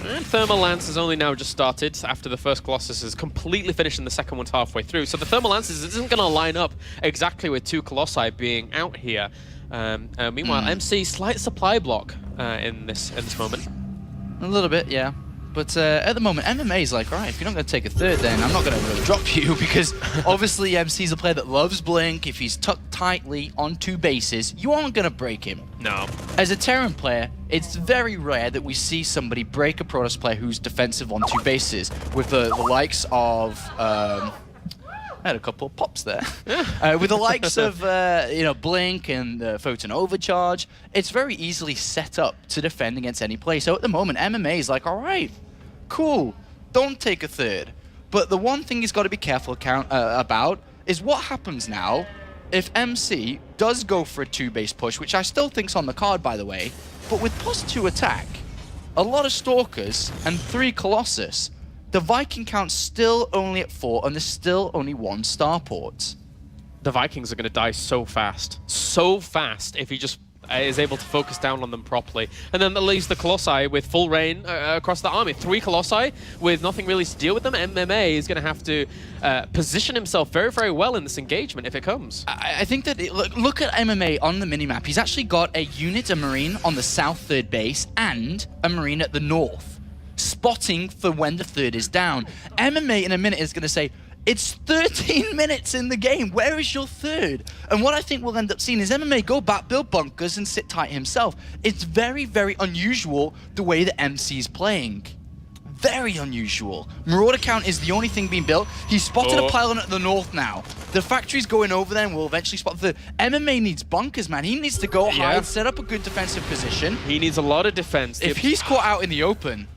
And Thermal Lance has only now just started after the first Colossus is completely finished and the second one's halfway through. So the Thermal Lance isn't going to line up exactly with 2 Colossi being out here. Meanwhile, MC slight supply block in this moment. A little bit, yeah. But at the moment, MMA is like, all right, if you're not going to take a 3rd, then I'm not going to really drop you, because obviously MC's a player that loves Blink. If he's tucked tightly on 2 bases, you aren't going to break him. No. As a Terran player, it's very rare that we see somebody break a Protoss player who's defensive on 2 bases, with the likes of... I had a couple of pops there. With the likes of, you know, Blink and Photon Overcharge, it's very easily set up to defend against any play. So at the moment, MMA is like, all right, cool, don't take a 3rd. But the one thing he's got to be careful about is what happens now if MC does go for a 2-base push, which I still think's on the card, by the way, but with +2 attack, a lot of Stalkers, and 3 Colossus, the Viking count's still only at 4, and there's still only 1 starport. The Vikings are going to die so fast. So fast if he just is able to focus down on them properly. And then that leaves the Colossi with full reign across the army. 3 Colossi with nothing really to deal with them. MMA is going to have to position himself very, very well in this engagement if it comes. I think that, look at MMA on the minimap. He's actually got a unit, a Marine, on the south 3rd base, and a Marine at the north, spotting for when the 3rd is down. MMA in a minute is going to say, it's 13 minutes in the game. Where is your 3rd? And what I think we'll end up seeing is MMA go back, build bunkers, and sit tight himself. It's very, very unusual the way that MC's playing. Very unusual. Marauder count is the only thing being built. He's spotted a pylon at the north now. The factory's going over there and will eventually spot the 3rd. MMA needs bunkers, man. He needs to go hide, set up a good defensive position. He needs a lot of defense. If he's caught out in the open...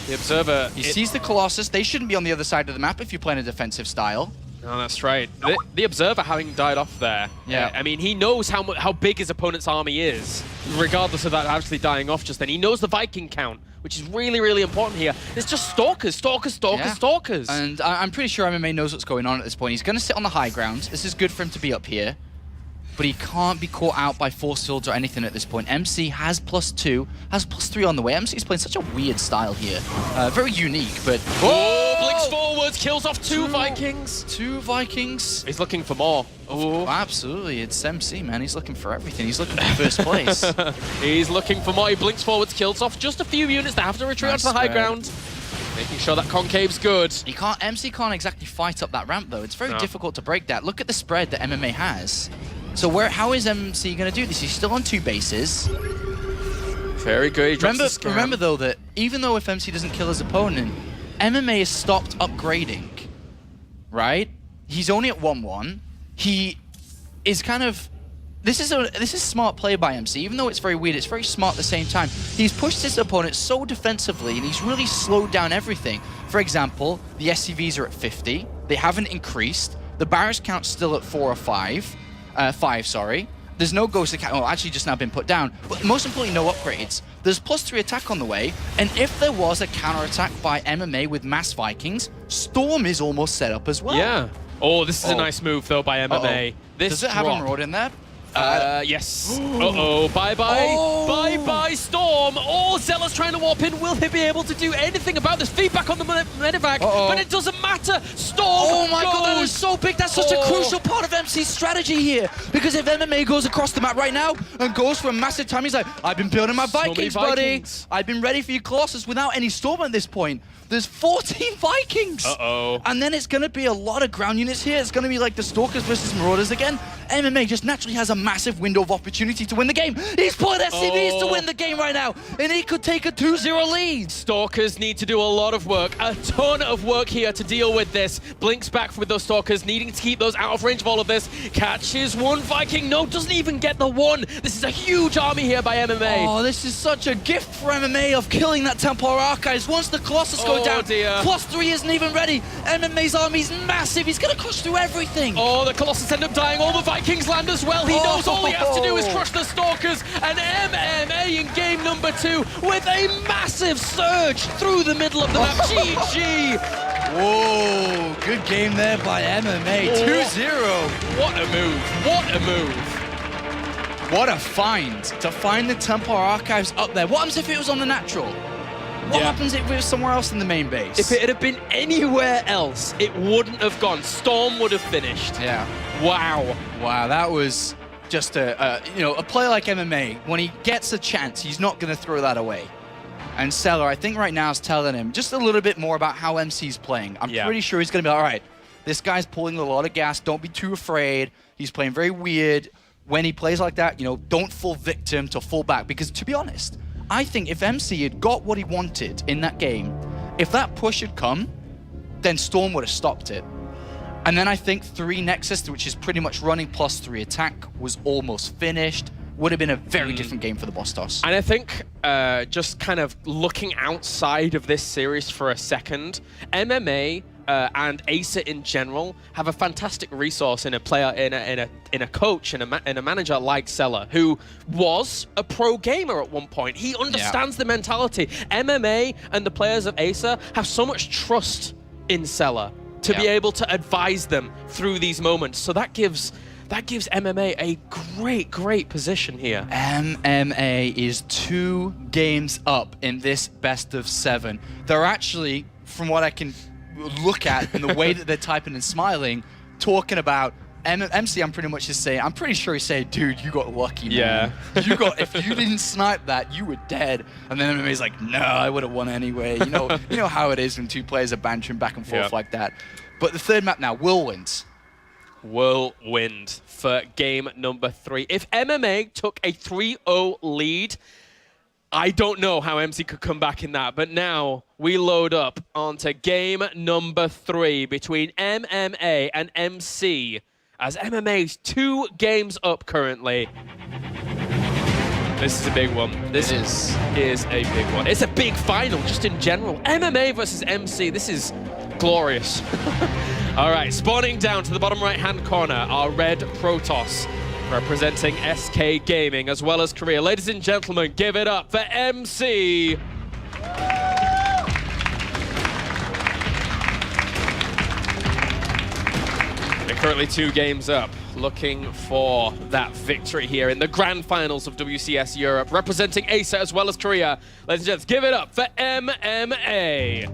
The Observer... He sees the Colossus. They shouldn't be on the other side of the map if you're playing a defensive style. Oh, that's right. The Observer having died off there. Yeah. I mean, he knows how big his opponent's army is, regardless of that actually dying off just then. He knows the Viking count, which is really, really important here. It's just Stalkers, Stalkers, Stalkers, Yeah. Stalkers. And I'm pretty sure MMA knows what's going on at this point. He's going to sit on the high ground. This is good for him to be up here. But he can't be caught out by force fields or anything at this point. MC has +2, has +3 on the way. MC's playing such a weird style here. Very unique, but... Oh, blinks forwards, kills off 2 Vikings. 2 Vikings. He's looking for more. Oh, absolutely. It's MC, man. He's looking for everything. He's looking for first place. He's looking for more. He blinks forwards, kills off just a few units that have to retreat Nice onto the high spread. ground. Making sure that concave's good. You can't, MC can't exactly fight up that ramp though. It's very difficult to break that. Look at the spread that MMA has. So how is MC going to do this? He's still on 2 bases. Very good. He drops the scam. Remember though that even though if MC doesn't kill his opponent, MMA has stopped upgrading, right? He's only at 1-1. He is kind of... This is smart play by MC, even though it's very weird, it's very smart at the same time. He's pushed his opponent so defensively and he's really slowed down everything. For example, the SCVs are at 50. They haven't increased. The barrage count's still at 4 or 5. 5, sorry. There's no ghost attack. Oh, actually just now been put down. But most importantly, no upgrades. There's +3 attack on the way. And if there was a counter-attack by MMA with Mass Vikings, Storm is almost set up as well. Yeah. Oh, this is a nice move, though, by MMA. Does it have a Marauder in there? Yes. Uh-oh. Bye-bye. Oh. Bye-bye, Storm. Oh, Zella's trying to warp in. Will he be able to do anything about this? Feedback on the medevac, but it doesn't matter. Storm Oh my god, that goes. is so big. That's such a crucial part of MC's strategy here. Because if MMA goes across the map right now and goes for a massive time, he's like, I've been building my Vikings, buddy. I've been ready for you, Colossus, without any Storm at this point. There's 14 Vikings. Uh-oh. And then it's going to be a lot of ground units here. It's going to be like the Stalkers versus Marauders again. MMA just naturally has a massive window of opportunity to win the game. He's pulling SCVs to win the game right now. And he could take a 2-0 lead. Stalkers need to do a lot of work, a ton of work here to deal with this. Blinks back with those Stalkers, needing to keep those out of range of all of this. Catches one Viking. No, doesn't even get the one. This is a huge army here by MMA. Oh, this is such a gift for MMA of killing that Templar Archives. Once the Colossus go down, dear. +3 isn't even ready. MMA's army's massive. He's going to crush through everything. Oh, the Colossus end up dying. All the Vikings land as well. He knows all he has to do is crush the Stalkers. And MMA in game number 2 with a massive surge through the middle of the map. GG. Whoa, good game there by MMA. 2-0. What a move. What a move. What a find. To find the Templar Archives up there. What happens if it was on the natural? What happens if it was somewhere else in the main base? If it had been anywhere else, it wouldn't have gone. Storm would have finished. Yeah. Wow. Wow, that was just a player like MMA. When he gets a chance, he's not going to throw that away. And Seller, I think right now is telling him just a little bit more about how MC's playing. I'm pretty sure he's going to be like, all right, this guy's pulling a lot of gas. Don't be too afraid. He's playing very weird. When he plays like that, don't fall victim to fall back. Because to be honest, I think if MC had got what he wanted in that game, if that push had come, then Storm would have stopped it. And then I think 3 Nexus, which is pretty much running +3 attack, was almost finished. Would have been a very different game for the boss toss. And I think just kind of looking outside of this series for a second, MMA and Acer in general have a fantastic resource in a player, in a coach, in a manager like Seller, who was a pro gamer at one point. He understands the mentality. MMA and the players of Acer have so much trust in Seller to be able to advise them through these moments. So that gives MMA a great position here. MMA is 2 games up in this best of 7. They're actually, from what I can look at and the way that they're typing and smiling, talking about MC. I'm pretty sure he's saying, dude, you got lucky, man. If you didn't snipe that, you were dead. And then MMA's like, no, I would have won anyway. You know how it is when 2 players are bantering back and forth like that. But the third map now, Whirlwind. Whirlwind for game number 3. If MMA took a 3-0 lead, I don't know how MC could come back in that, but now we load up onto game number 3 between MMA and MC, as MMA's 2 games up currently. This is a big one. This is a big one. It's a big final just in general. MMA versus MC, this is glorious. All right, spawning down to the bottom right-hand corner, our red Protoss, representing SK Gaming as well as Korea. Ladies and gentlemen, give it up for MC. They're currently 2 games up, looking for that victory here in the grand finals of WCS Europe, representing Acer as well as Korea. Ladies and gents, give it up for MMA.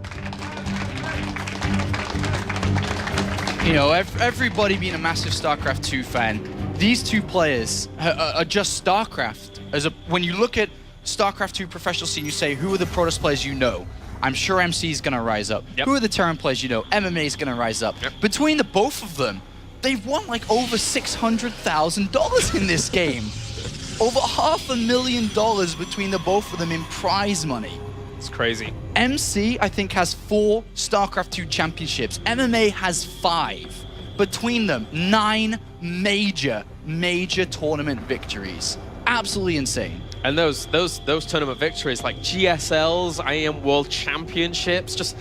Everybody being a massive StarCraft 2 fan, these 2 players are just StarCraft. When you look at StarCraft 2 professional scene, you say, who are the Protoss players you know? I'm sure MC is going to rise up. Yep. Who are the Terran players you know? MMA is going to rise up. Yep. Between the both of them, they've won like over $600,000 in this game. Over $500,000 between the both of them in prize money. It's crazy. MC, I think, has 4 StarCraft 2 championships. MMA has 5. Between them, 9 major tournament victories. Absolutely insane. And those tournament victories, like GSLs, IEM World Championships, just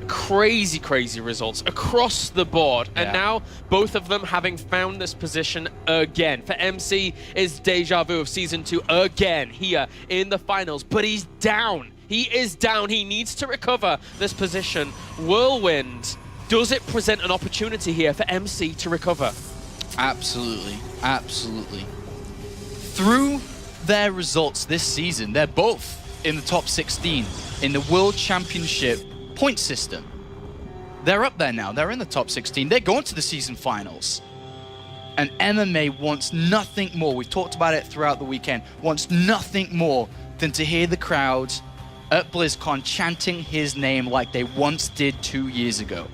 crazy results across the board. And now both of them having found this position again. For MC, is deja vu of Season 2 again here in the finals, but he's down. He is down. He needs to recover this position. Whirlwind, does it present an opportunity here for MC to recover? Absolutely. Through their results this season, they're both in the top 16 in the World Championship point system. They're up there now. They're in the top 16. They're going to the season finals. And MMA wants nothing more. We've talked about it throughout the weekend. Wants nothing more than to hear the crowds at BlizzCon chanting his name like they once did 2 years ago.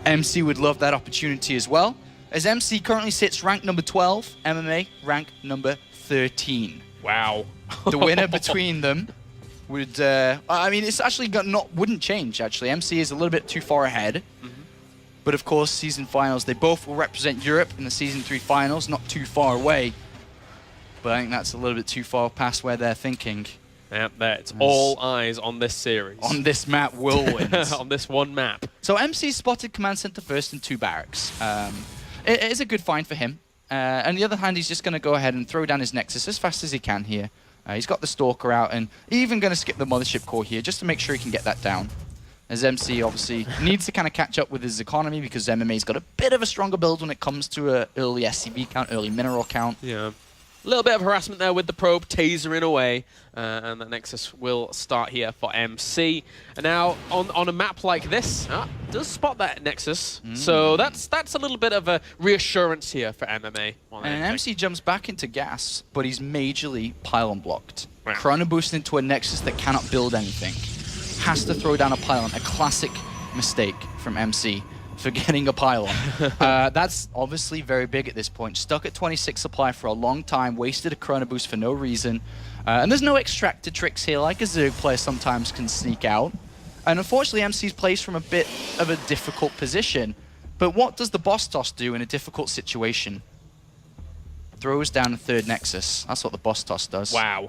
MC would love that opportunity as well, as MC currently sits ranked number 12, MMA ranked number 13. Wow. The winner between them would, I mean, it's actually wouldn't change, actually. MC is a little bit too far ahead. But of course, season finals, they both will represent Europe in the season 3 finals, not too far away. But I think that's a little bit too far past where they're thinking. Yeah, it's all eyes on this series. On this map, Whirlwind. On this one map. So MC spotted Command Center first in 2 barracks. It is a good find for him. On the other hand, he's just going to go ahead and throw down his Nexus as fast as he can here. He's got the Stalker out, and even going to skip the Mothership Core here just to make sure he can get that down. As MC obviously needs to kind of catch up with his economy because MMA's got a bit of a stronger build when it comes to an early SCV count, early mineral count. Yeah. A little bit of harassment there with the probe tasering away, and the Nexus will start here for MC. And now on a map like this, does spot that Nexus, so that's a little bit of a reassurance here for MMA. And MC jumps back into gas, but he's majorly pylon blocked. Right. Chrono boost into a Nexus that cannot build anything. Has to throw down a pylon, a classic mistake from MC. Forgetting a pylon. That's obviously very big at this point. Stuck at 26 supply for a long time, wasted a chrono boost for no reason. And there's no extractor tricks here like a Zerg player sometimes can sneak out. And unfortunately, MC's plays from a bit of a difficult position. But what does the boss toss do in a difficult situation? Throws down a 3rd Nexus. That's what the boss toss does. Wow.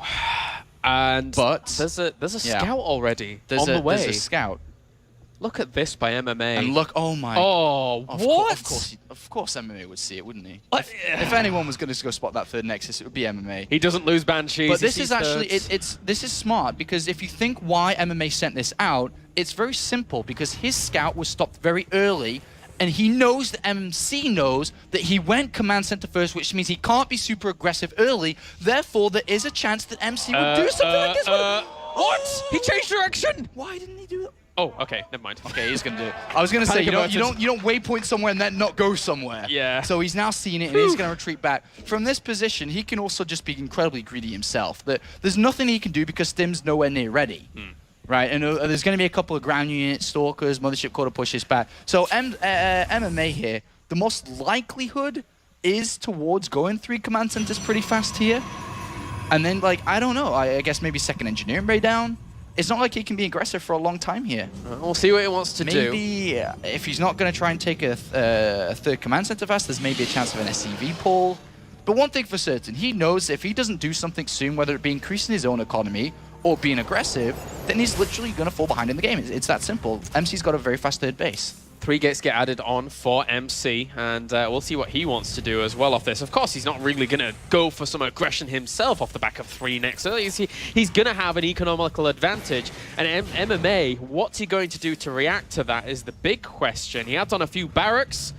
And but there's a scout already on the way. There's a scout. Look at this by MMA. And look, oh my. Oh, what? Of course MMA would see it, wouldn't he? If anyone was going to go spot that 3rd Nexus, it would be MMA. He doesn't lose Banshees. But this is actually, this is smart, because if you think why MMA sent this out, it's very simple, because his scout was stopped very early, and he knows that MC knows that he went Command Center first, which means he can't be super aggressive early. Therefore, there is a chance that MC would do something like this. What? He changed direction. Why didn't he do that? Oh, okay, never mind. Okay, he's gonna do it. I was gonna say you don't waypoint somewhere and then not go somewhere. Yeah. So he's now seen it and he's gonna retreat back. From this position, he can also just be incredibly greedy himself. There's nothing he can do because Stim's nowhere near ready. Right, and there's gonna be a couple of ground units, Stalkers, Mothership Core to push this back. So MMA here, the most likelihood is towards going 3 command centers pretty fast here. And then, like, I don't know, I guess maybe 2nd Engineering Bay down. It's not like he can be aggressive for a long time here. We'll see what he wants to do. Maybe if he's not going to try and take a 3rd command center fast, there's maybe a chance of an SCV pull. But one thing for certain, he knows if he doesn't do something soon, whether it be increasing his own economy or being aggressive, then he's literally going to fall behind in the game. It's that simple. MC's got a very fast 3rd base. 3 gates get added on for MC, and we'll see what he wants to do as well off this. Of course, he's not really going to go for some aggression himself off the back of 3 Nexus. He's going to have an economical advantage. And MMA, what's he going to do to react to that is the big question. He adds on a few barracks.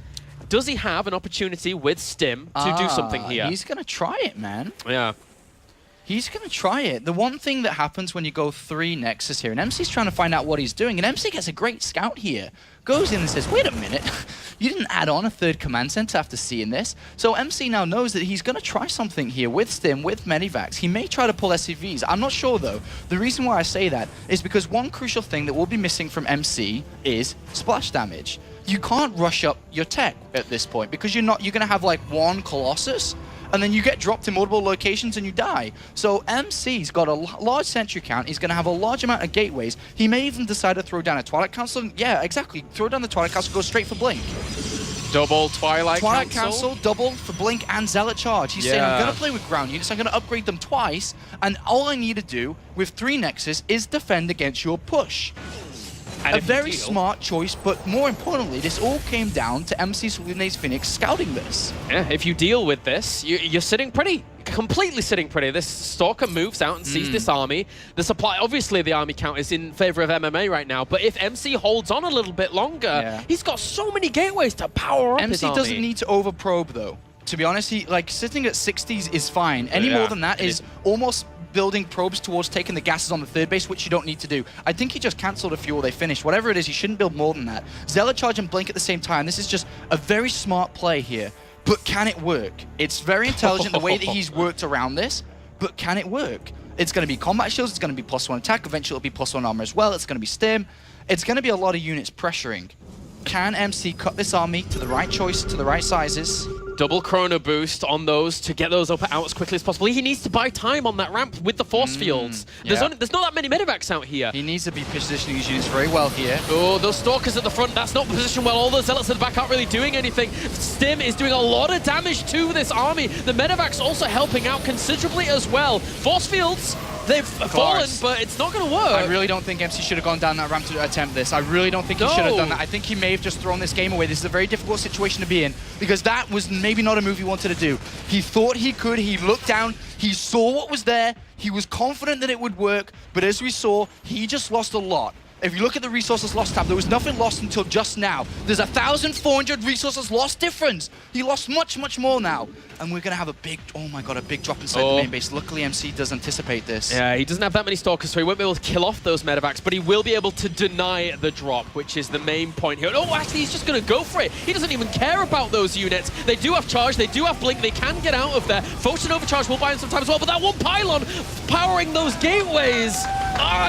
Does he have an opportunity with Stim to do something here? He's going to try it, man. Yeah. He's going to try it. The one thing that happens when you go 3 Nexus here, and MC's trying to find out what he's doing, and MC gets a great scout here. Goes in and says, wait a minute, you didn't add on a 3rd command center after seeing this. So MC now knows that he's going to try something here with Stim, with Medivacs. He may try to pull SCVs. I'm not sure, though. The reason why I say that is because one crucial thing that will be missing from MC is splash damage. You can't rush up your tech at this point because you're going to have like 1 Colossus, and then you get dropped in multiple locations and you die. So MC's got a large sentry count. He's going to have a large amount of gateways. He may even decide to throw down a Twilight Council. Yeah, exactly. Throw down the Twilight Council, go straight for Blink. Double Twilight Council, double for Blink and Zealot Charge. He's saying, I'm going to play with ground units. I'm going to upgrade them twice. And all I need to do with 3 Nexus is defend against your push. And a very smart choice, but more importantly, this all came down to MC Luna's Phoenix scouting this. Yeah, if you deal with this, you're sitting pretty. Completely sitting pretty. This Stalker moves out and sees this army. The supply, obviously the army count is in favor of MMA right now, but if MC holds on a little bit longer, he's got so many gateways to power up his army. MC doesn't need to overprobe though. To be honest, he sitting at 60s is fine. Any more than that is almost building probes towards taking the gases on the 3rd base, which you don't need to do. I think he just cancelled a fuel, they finished. Whatever it is, you shouldn't build more than that. Zealot Charge and Blink at the same time. This is just a very smart play here. But can it work? It's very intelligent the way that he's worked around this, but can it work? It's going to be combat shields, it's going to be +1 attack, eventually it'll be +1 armor as well, it's going to be stim. It's going to be a lot of units pressuring. Can MC cut this army to the right choice, to the right sizes? Double chrono boost on those to get those up out as quickly as possible. He needs to buy time on that ramp with the force fields. There's not that many medivacs out here. He needs to be positioning his units very well here. Oh, those Stalkers at the front, that's not positioned well. All the Zealots at the back aren't really doing anything. Stim is doing a lot of damage to this army. The medivacs also helping out considerably as well. Force fields, they've fallen, but it's not going to work. I really don't think MC should have gone down that ramp to attempt this. I really don't think he should have done that. I think he may have just thrown this game away. This is a very difficult situation to be in because that was maybe not a move he wanted to do. He thought he could. He looked down. He saw what was there. He was confident that it would work. But as we saw, he just lost a lot. If you look at the resources lost tab, there was nothing lost until just now. There's 1,400 resources lost difference. He lost much, much more now. And we're going to have a big, oh my god, a big drop inside the main base. Luckily, MC does anticipate this. Yeah, he doesn't have that many Stalkers, so he won't be able to kill off those medivacs, but he will be able to deny the drop, which is the main point here. Oh, actually, he's just going to go for it. He doesn't even care about those units. They do have charge, they do have blink, they can get out of there. Photon overcharge will buy him some time as well, but that one pylon powering those gateways.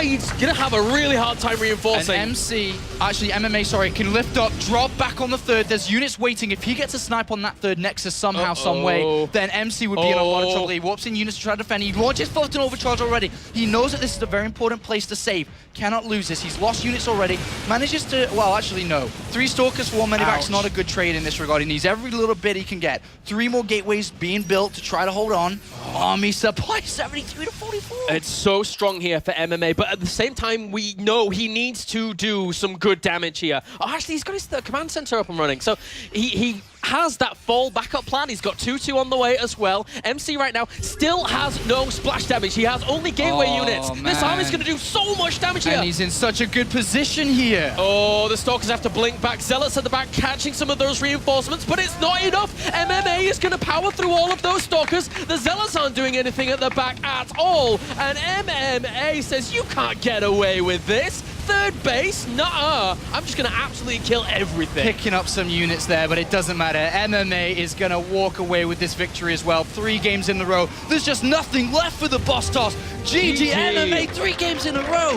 He's going to have a really hard time reinforcing. And MC, actually MMA, sorry, can lift up, drop back on the 3rd. There's units waiting. If he gets a snipe on that 3rd Nexus somehow, some way, then MC would be in a lot of trouble. He warps in units to try to defend. He launches Photon overcharge already. He knows that this is a very important place to save. Cannot lose this. He's lost units already. Manages to, well, actually, no. 3 Stalkers for 1 medivac's not a good trade in this regard. He needs every little bit he can get. 3 more gateways being built to try to hold on. Army supply 73 to 44. It's so strong here for MMA, but at the same time, we know he needs to do some good damage here. Oh, actually, he's got his command center up and running, so he has that fall backup plan. He's got 2-2 on the way as well. MC right now still has no splash damage. He has only gateway units. Man. This army's going to do so much damage here. And he's in such a good position here. Oh, the Stalkers have to blink back. Zealots at the back catching some of those reinforcements, but it's not enough. MMA is going to power through all of those Stalkers. The Zealots aren't doing anything at the back at all. And MMA says, you can't get away with this. 3rd base? Nuh-uh. I'm just going to absolutely kill everything. Picking up some units there, but it doesn't matter. MMA is going to walk away with this victory as well. 3 games in a row. There's just nothing left for the boss toss. GG MMA, 3 games in a row.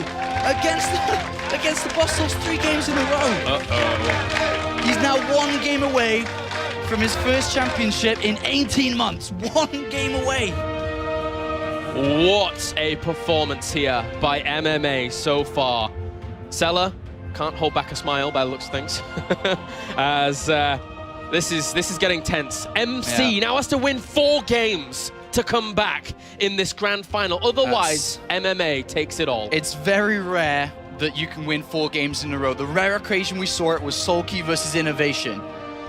Against the boss toss, 3 games in a row. Uh-oh. He's now 1 game away from his first championship in 18 months. 1 game away. What a performance here by MMA so far. Sella can't hold back a smile by the looks of things. As this is getting tense. MC now has to win 4 games to come back in this grand final. Otherwise, MMA takes it all. It's very rare that you can win 4 games in a row. The rare occasion we saw it was Soulkey versus Innovation.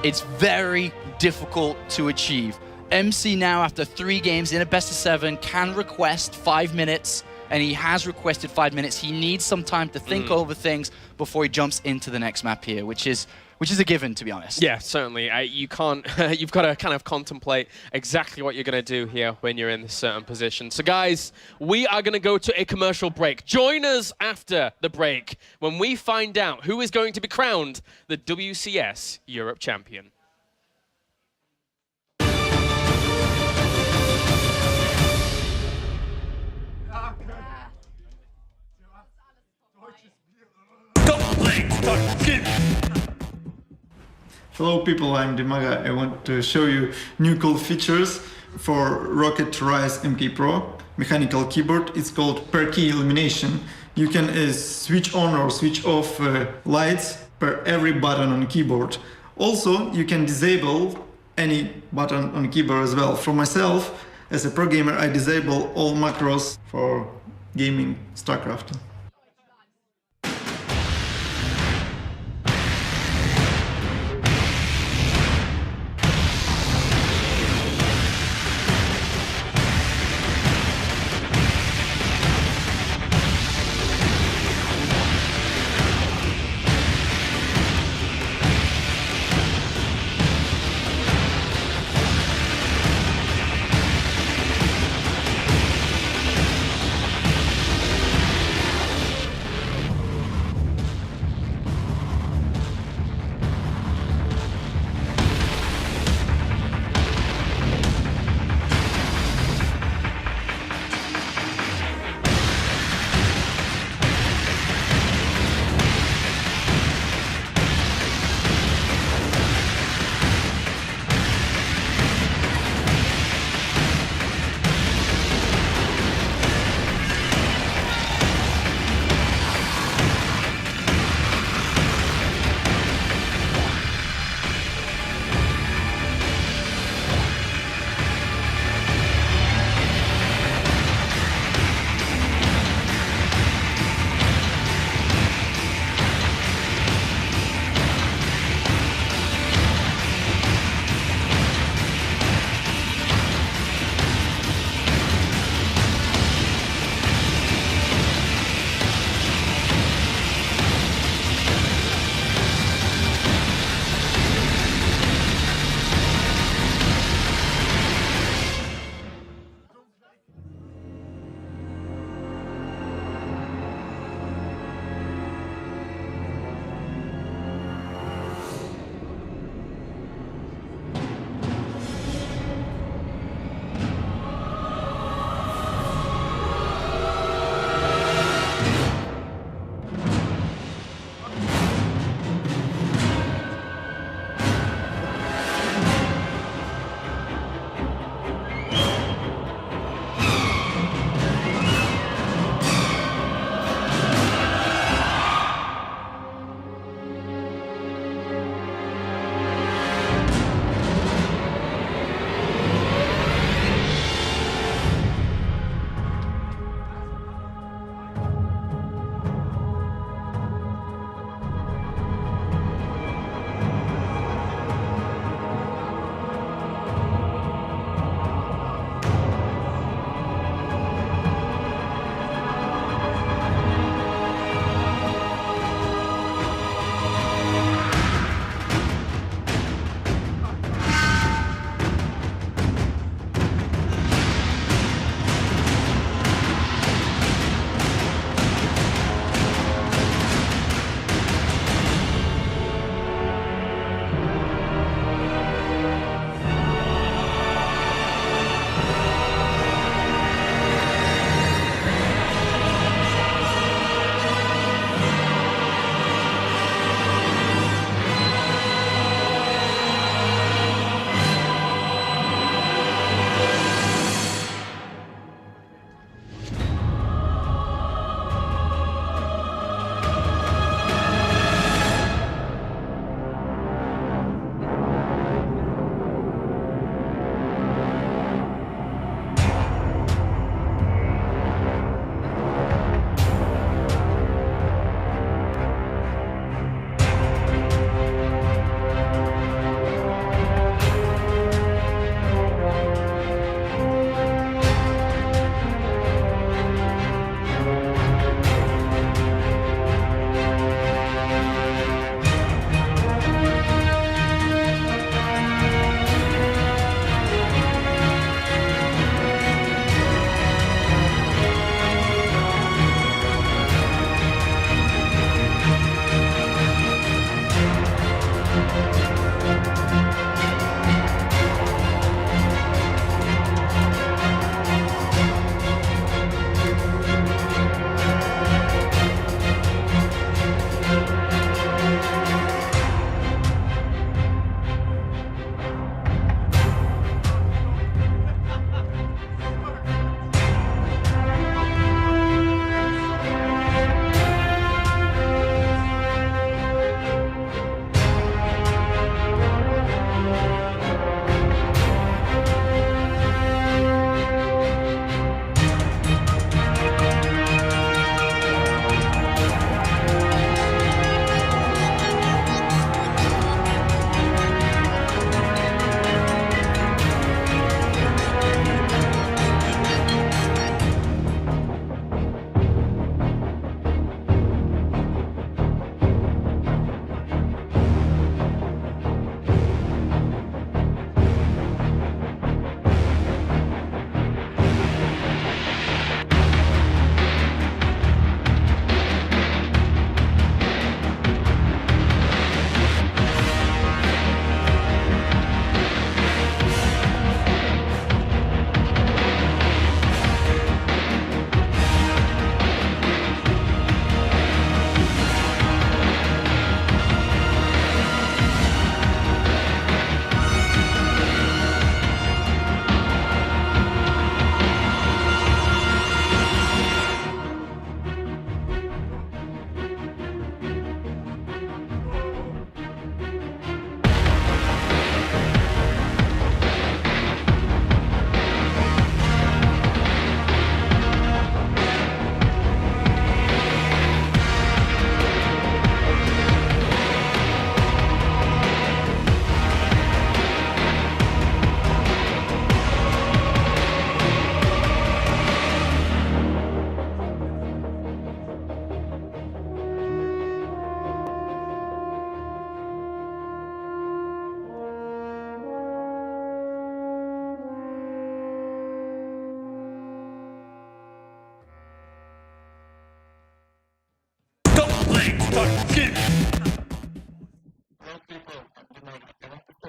It's very difficult to achieve. MC now, after 3 games in a best of 7, can request 5 minutes and he has requested 5 minutes. He needs some time to think over things before he jumps into the next map here, which is a given, to be honest. Yeah, certainly. You can't. You've got to kind of contemplate exactly what you're going to do here when you're in this certain position. So, guys, we are going to go to a commercial break. Join us after the break when we find out who is going to be crowned the WCS Europe champion. Hello people, I'm Dimaga. I want to show you new cool features for Rocket Rise MK Pro mechanical keyboard. It's called per key illumination. You can switch on or switch off lights per every button on keyboard. Also, you can disable any button on keyboard as well. For myself, as a pro gamer, I disable all macros for gaming StarCraft.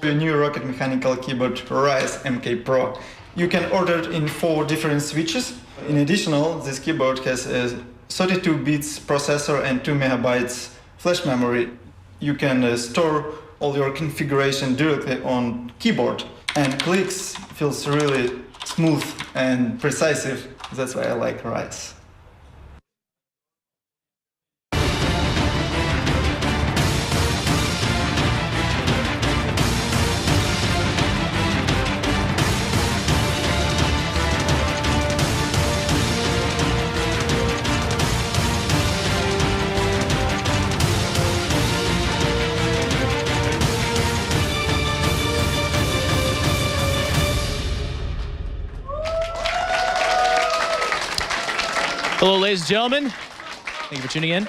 The new Rocket Mechanical Keyboard Rise MK Pro. You can order it in 4 different switches. In addition, this keyboard has a 32 bits processor and 2 megabytes flash memory. You can store all your configuration directly on keyboard, and clicks feels really smooth and precise. That's why I like Rise. Hello, ladies and gentlemen. Thank you for tuning in.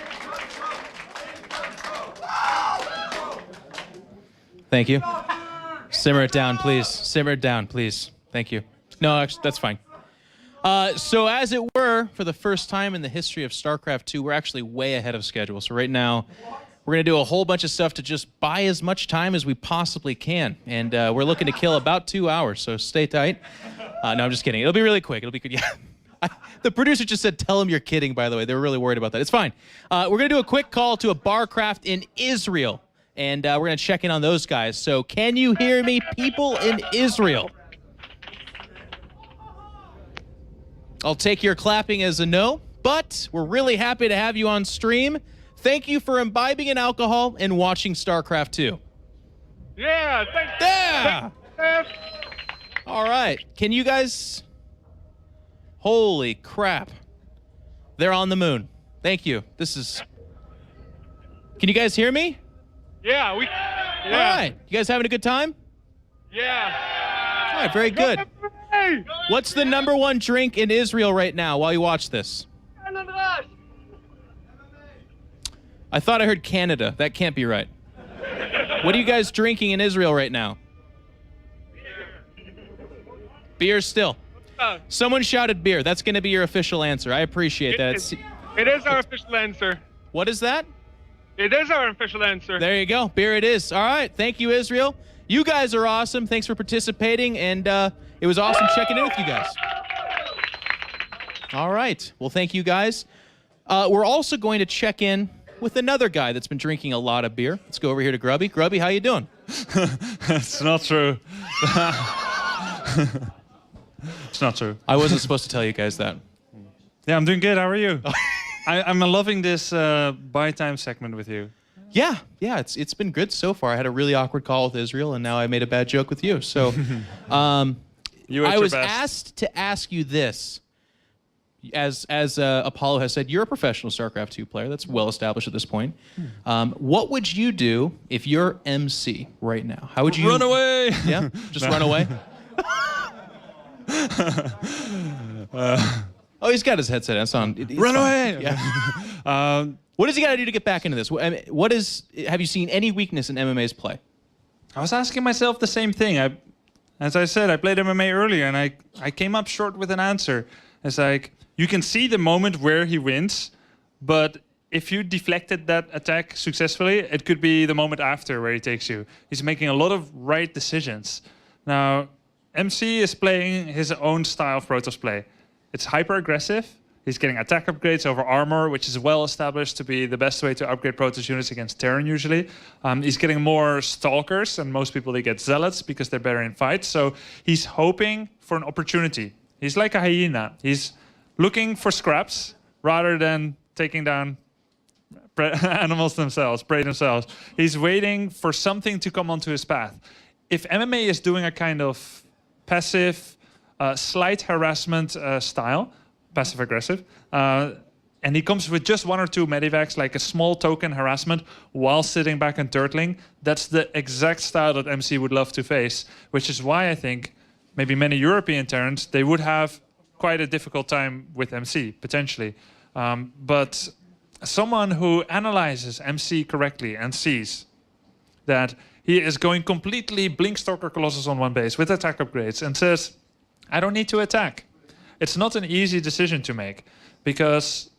Thank you. Simmer it down, please. Simmer it down, please. Thank you. No, actually, that's fine. So as it were, for the first time in the history of StarCraft 2, we're actually way ahead of schedule. So right now, we're going to do a whole bunch of stuff to just buy as much time as we possibly can. And we're looking to kill about 2 hours, so stay tight. No, I'm just kidding. It'll be really quick. It'll be good. Yeah. The producer just said, tell him you're kidding, by the way. They were really worried about that. It's fine. We're going to do a quick call to a Barcraft in Israel, and we're going to check in on those guys. So can you hear me, people in Israel? I'll take your clapping as a no, but we're really happy to have you on stream. Thank you for imbibing in alcohol and watching StarCraft 2. Yeah, thanks. Yeah! All right. Can you guys... Holy crap. They're on the moon. Thank you. This is... Can you guys hear me? Yeah, All right. You guys having a good time? Yeah. All right, very good. What's the #1 drink in Israel right now while you watch this? I thought I heard Canada. That can't be right. What are you guys drinking in Israel right now? Beer still. Someone shouted beer. That's going to be your official answer. I appreciate that. It is our official answer. What is that? It is our official answer. There you go. Beer it is. All right. Thank you, Israel. You guys are awesome. Thanks for participating, and it was awesome checking in with you guys. All right. Well, thank you guys. We're also going to check in with another guy that's been drinking a lot of beer. Let's go over here to Grubby. Grubby, how you doing? It's not true. It's not true. I wasn't supposed to tell you guys that. Yeah, I'm doing good. How are you? I'm loving this buy time segment with you. Yeah, it's been good so far. I had a really awkward call with Israel, and now I made a bad joke with you. So I was asked to ask you this. As Apollo has said, you're a professional StarCraft 2 player. That's well established at this point. What would you do if you're MC right now? How would you... Run away! Yeah? Just run away? Oh, he's got his headset. That's on. Run away! Yeah. What does he got to do to get back into this? Have you seen any weakness in MMA's play? I was asking myself the same thing. As I said, I played MMA earlier, and I came up short with an answer. It's like, you can see the moment where he wins, but if you deflected that attack successfully, it could be the moment after where he takes you. He's making a lot of right decisions. Now, MC is playing his own style of Protoss play. It's hyper-aggressive. He's getting attack upgrades over armor, which is well established to be the best way to upgrade Protoss units against Terran usually. He's getting more Stalkers, and most people, they get Zealots because they're better in fights. So he's hoping for an opportunity. He's like a hyena. He's looking for scraps rather than taking down animals themselves, prey themselves. He's waiting for something to come onto his path. If MMA is doing a kind of passive, slight harassment style, passive-aggressive, and he comes with just 1 or 2 medivacs, like a small token harassment, while sitting back and turtling, that's the exact style that MC would love to face, which is why I think maybe many European Terrans, they would have quite a difficult time with MC, potentially. But someone who analyzes MC correctly and sees that he is going completely Blinkstalker Colossus on one base with attack upgrades and says, I don't need to attack. It's not an easy decision to make, because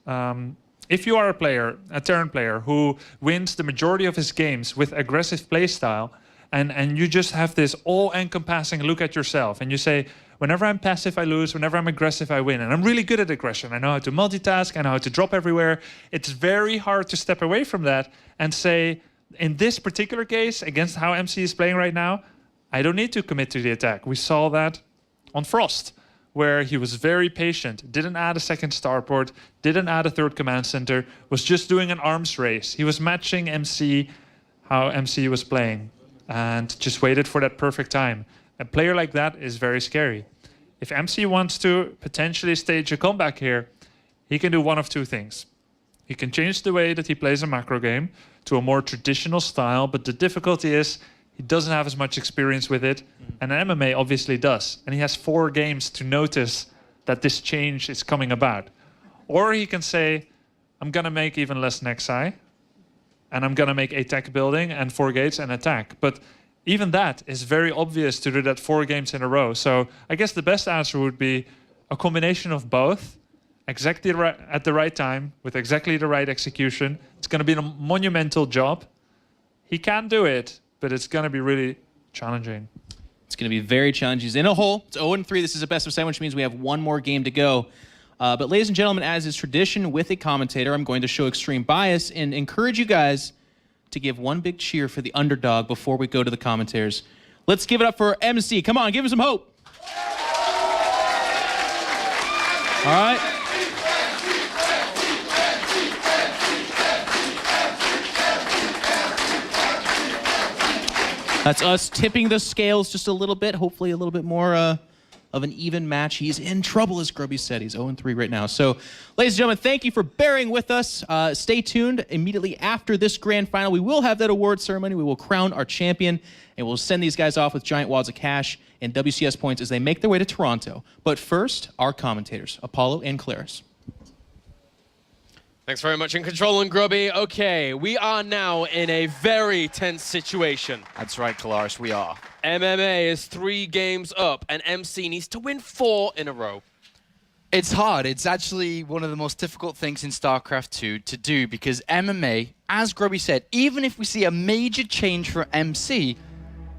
if you are a player, a Terran player, who wins the majority of his games with aggressive playstyle, and you just have this all-encompassing look at yourself, and you say, whenever I'm passive, I lose. Whenever I'm aggressive, I win. And I'm really good at aggression. I know how to multitask. I know how to drop everywhere. It's very hard to step away from that and say, in this particular case, against how MC is playing right now, I don't need to commit to the attack. We saw that on Frost, where he was very patient, didn't add a second starport, didn't add a third command center, was just doing an arms race. He was matching MC, how MC was playing, and just waited for that perfect time. A player like that is very scary. If MC wants to potentially stage a comeback here, he can do one of two things. He can change the way that he plays a macro game to a more traditional style, but the difficulty is he doesn't have as much experience with it, and MMA obviously does. And he has 4 games to notice that this change is coming about. Or he can say, I'm going to make even less Nexi, and I'm going to make attack building and 4 gates and attack. But even that is very obvious to do that 4 games in a row. So I guess the best answer would be a combination of both, exactly at the right time, with exactly the right execution. It's going to be a monumental job. He can do it, but it's going to be really challenging. It's going to be very challenging. He's in a hole. It's 0-3. This is a best of 7, which means we have 1 more game to go. But ladies and gentlemen, as is tradition with a commentator, I'm going to show extreme bias and encourage you guys to give one big cheer for the underdog before we go to the commentators. Let's give it up for MC. Come on, give him some hope. All right. That's us tipping the scales just a little bit, hopefully a little bit more of an even match. He's in trouble, as Grubby said. He's 0-3 right now. So, ladies and gentlemen, thank you for bearing with us. Stay tuned. Immediately after this grand final, we will have that award ceremony. We will crown our champion, and we'll send these guys off with giant wads of cash and WCS points as they make their way to Toronto. But first, our commentators, Apollo and Claris. Thanks very much, In Control and Grubby. Okay, we are now in a very tense situation. That's right, Claris, we are. MMA is 3 games up, and MC needs to win 4 in a row. It's hard. It's actually one of the most difficult things in StarCraft 2 to do, because MMA, as Grubby said, even if we see a major change for MC,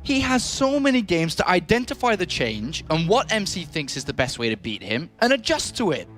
he has so many games to identify the change and what MC thinks is the best way to beat him and adjust to it.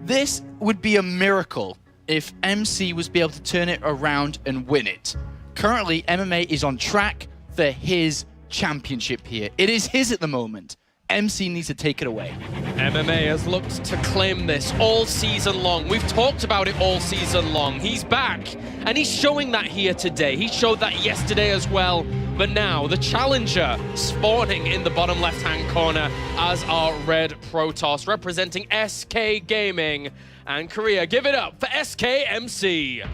This would be a miracle if MC was able to turn it around and win it. Currently, MMA is on track for his championship here. It is his at the moment. MC needs to take it away. MMA has looked to claim this all season long. We've talked about it all season long. He's back, and he's showing that here today. He showed that yesterday as well. But now, the challenger spawning in the bottom left-hand corner as our red Protoss, representing SK Gaming and Korea. Give it up for SKMC.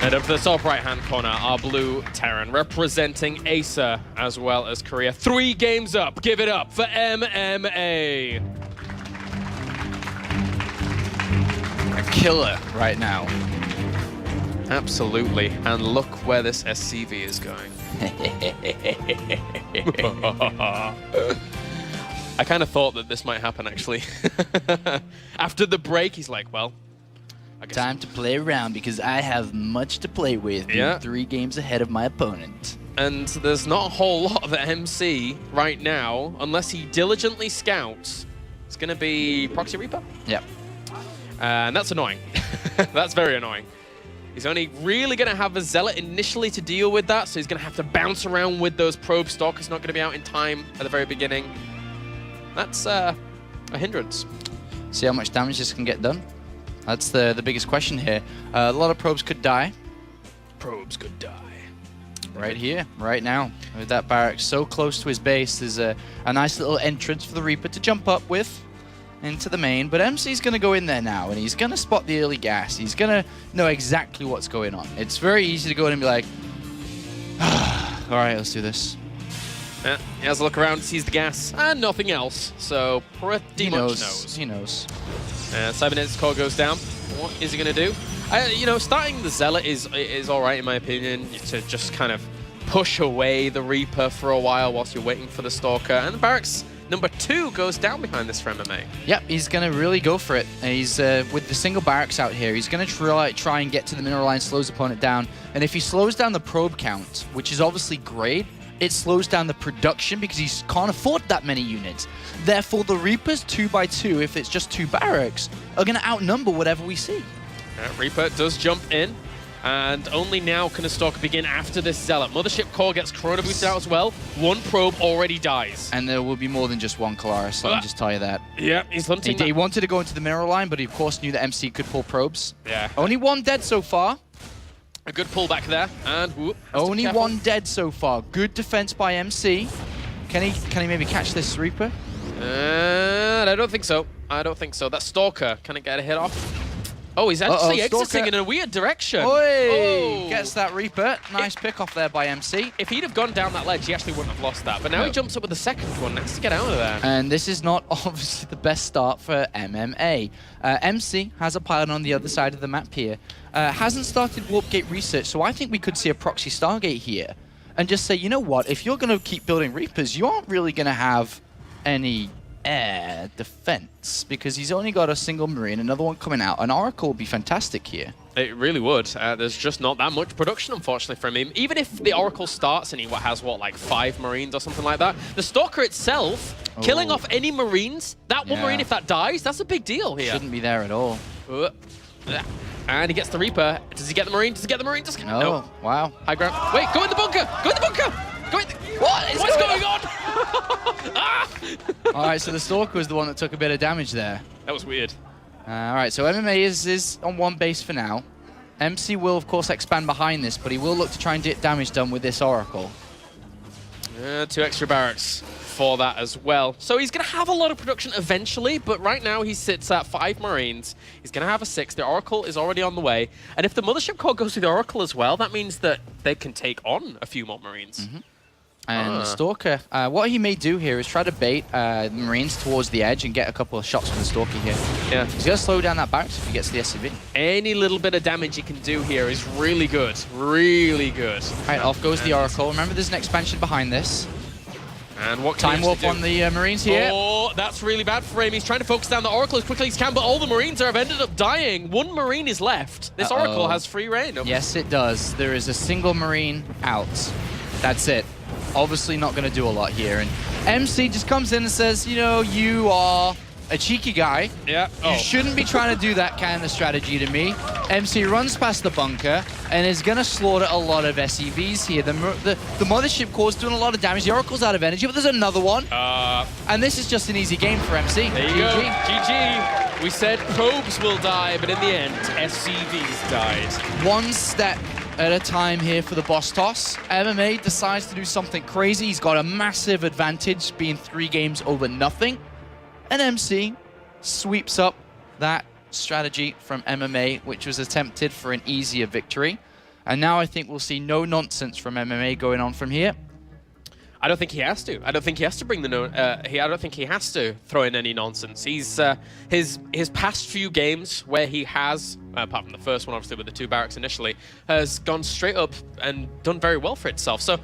And up to the top right-hand corner, our blue Terran, representing Acer as well as Korea. 3 games up. Give it up for MMA. A killer right now. Absolutely. And look where this SCV is going. I kind of thought that this might happen, actually. After the break, he's like, well, I guess Time to play around, because I have much to play with. Yeah. 3 games ahead of my opponent. And there's not a whole lot of MC right now, unless he diligently scouts. It's going to be Proxy Reaper. Yep. And that's annoying. That's very annoying. He's only really going to have a Zealot initially to deal with that, so he's going to have to bounce around with those probe stock. He's not going to be out in time at the very beginning. That's a hindrance. See how much damage this can get done? That's the biggest question here. A lot of probes could die. Probes could die. Right here, right now. With that barrack so close to his base, there's a nice little entrance for the Reaper to jump up with into the main. But MC's going to go in there now, and he's going to spot the early gas. He's going to know exactly what's going on. It's very easy to go in and be like, all right, let's do this. Yeah, he has a look around, sees the gas, and nothing else. So pretty much knows. He knows. Cybernetics core goes down. What is he going to do? You know, starting the Zealot is all right, in my opinion, to just kind of push away the Reaper for a while whilst you're waiting for the Stalker. And the barracks number 2 goes down behind this for MMA. Yep, he's going to really go for it. He's with the single barracks out here. He's going to try and get to the mineral line, slows opponent down. And if he slows down the probe count, which is obviously great, it slows down the production because he can't afford that many units. Therefore, the Reapers 2x2, if it's just 2 barracks, are going to outnumber whatever we see. Reaper does jump in, and only now can a Stalker begin after this Zealot. Mothership Core gets Chrono boosted out as well. 1 probe already dies. And there will be more than just 1 Kalaris, let me just tell you that. Yeah, he's hunting. He wanted to go into the mineral line, but he of course knew that MC could pull probes. Yeah. Only 1 dead so far. A good pullback there, and whoop, Only 1 dead so far. Good defense by MC. Can he maybe catch this Reaper? I don't think so. I don't think so. That Stalker, can it get a hit off? Oh, he's actually exiting Stalker. in a weird direction. Oi! Gets that Reaper. Nice pick off there by MC. If he'd have gone down that ledge, he actually wouldn't have lost that. But now he jumps up with the second one. Has to get out of there. And this is not obviously the best start for MMA. MC has a pilot on the other side of the map here. Hasn't started Warp Gate research, so I think we could see a proxy Stargate here. And just say, you know what, if you're going to keep building Reapers, you aren't really going to have any air defense, because he's only got a single Marine, another one coming out. An Oracle would be fantastic here. It really would. There's just not that much production, unfortunately, from him. Even if the Oracle starts and he has, what, like 5 Marines or something like that, the Stalker itself, killing off any Marines, that one Marine, if that dies, that's a big deal here. Shouldn't be there at all. And he gets the Reaper. Does he get the Marine? Does he get the Marine? No. No. Wow. High ground. Wait, go in the bunker! Go in the bunker! Go in the... What's going on? Ah! All right, so the Stalker was the one that took a bit of damage there. That was weird. All right, so MMA is on 1 base for now. MC will, of course, expand behind this, but he will look to try and get damage done with this Oracle. 2 extra barracks for that as well. So he's going to have a lot of production eventually, but right now he sits at 5 Marines. He's going to have a 6. The Oracle is already on the way. And if the Mothership Core goes to the Oracle as well, that means that they can take on a few more Marines. And the Stalker, what he may do here is try to bait the Marines towards the edge and get a couple of shots from the Stalker here. Yeah. He's going to slow down that barracks if he gets to the SCV. Any little bit of damage he can do here is really good. Really good. All right, off goes the Oracle. Remember, there's an expansion behind this. And what can Time he warp actually on do? the Marines here. Oh, that's really bad for him. He's trying to focus down the Oracle as quickly as he can, but all the Marines have ended up dying. 1 Marine is left. This Oracle has free reign. Yes, it does. There is a single Marine out. That's it. Obviously not going to do a lot here. And MC just comes in and says, you know, you are a cheeky guy. Yeah. You shouldn't be trying to do that kind of strategy to me. MC runs past the bunker and is going to slaughter a lot of SEVs here. The Mothership Core's doing a lot of damage. The Oracle's out of energy, but there's another one. And this is just an easy game for MC. There you go. GG. We said probes will die, but in the end, SCVs died. 1 step at a time here for the boss toss. MMA decides to do something crazy. He's got a massive advantage, being 3 games over nothing. And MC sweeps up that strategy from MMA, which was attempted for an easier victory. And now I think we'll see no nonsense from MMA going on from here. I don't think he has to. I don't think he has to bring the I don't think he has to throw in any nonsense. He's his past few games where he has, apart from the first one, obviously with the 2 barracks initially, has gone straight up and done very well for itself. So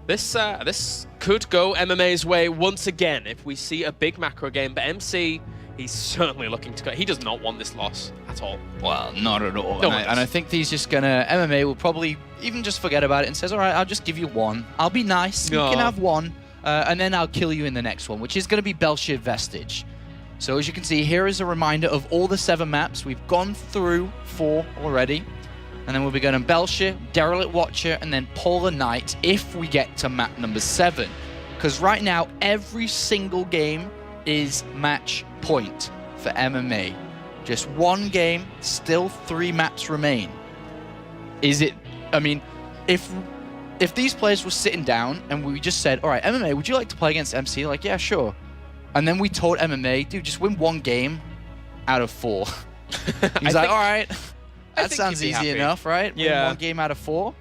this could go MMA's way once again if we see a big macro game. But MC, he's certainly looking to go. He does not want this loss at all. Well, not at all. No, and I think he's just gonna, MMA will probably even just forget about it and says, all right, I'll just give you 1. I'll be nice. You can have 1. And then I'll kill you in the next one, which is going to be Belshir Vestige. So as you can see, here is a reminder of all the 7 maps. We've gone through 4 already. And then we'll be going to Belshir, Derelict Watcher, and then Polar Knight if we get to map number 7. Because right now, every single game is match point for MMA. Just 1 game, still 3 maps remain. Is it, I mean, if these players were sitting down and we just said, all right, MMA, would you like to play against MC? Like, yeah, sure. And then we told MMA, dude, just win 1 game out of 4. He's like, all right. That sounds easy enough, right? Yeah. Win 1 game out of 4.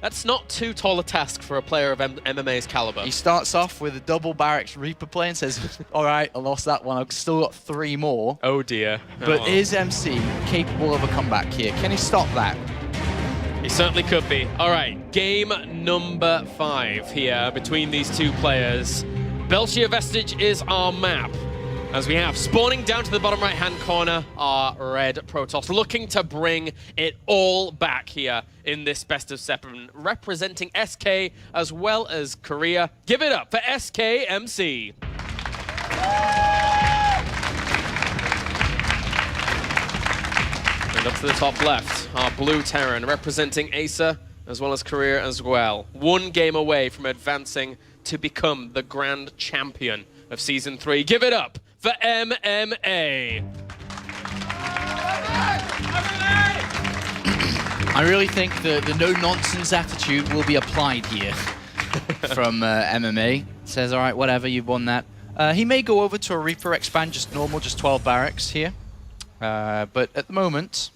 That's not too tall a task for a player of MMA's caliber. He starts off with a double barracks Reaper play and says, all right, I lost that one. I've still got 3 more. Oh, dear. But is MC capable of a comeback here? Can he stop that? He certainly could be. All right, game number 5 here between these 2 players. Belgium Vestige is our map. As we have spawning down to the bottom right-hand corner are red Protoss, looking to bring it all back here in this best of 7, representing SK as well as Korea. Give it up for SKMC. And up to the top left, our blue Terran, representing Acer as well as Korea as well. 1 game away from advancing to become the grand champion of Season 3. Give it up for MMA. I really think the no-nonsense attitude will be applied here from MMA. Says, all right, whatever, you've won that. He may go over to a Reaper expand, just normal, just 12 barracks here. But at the moment,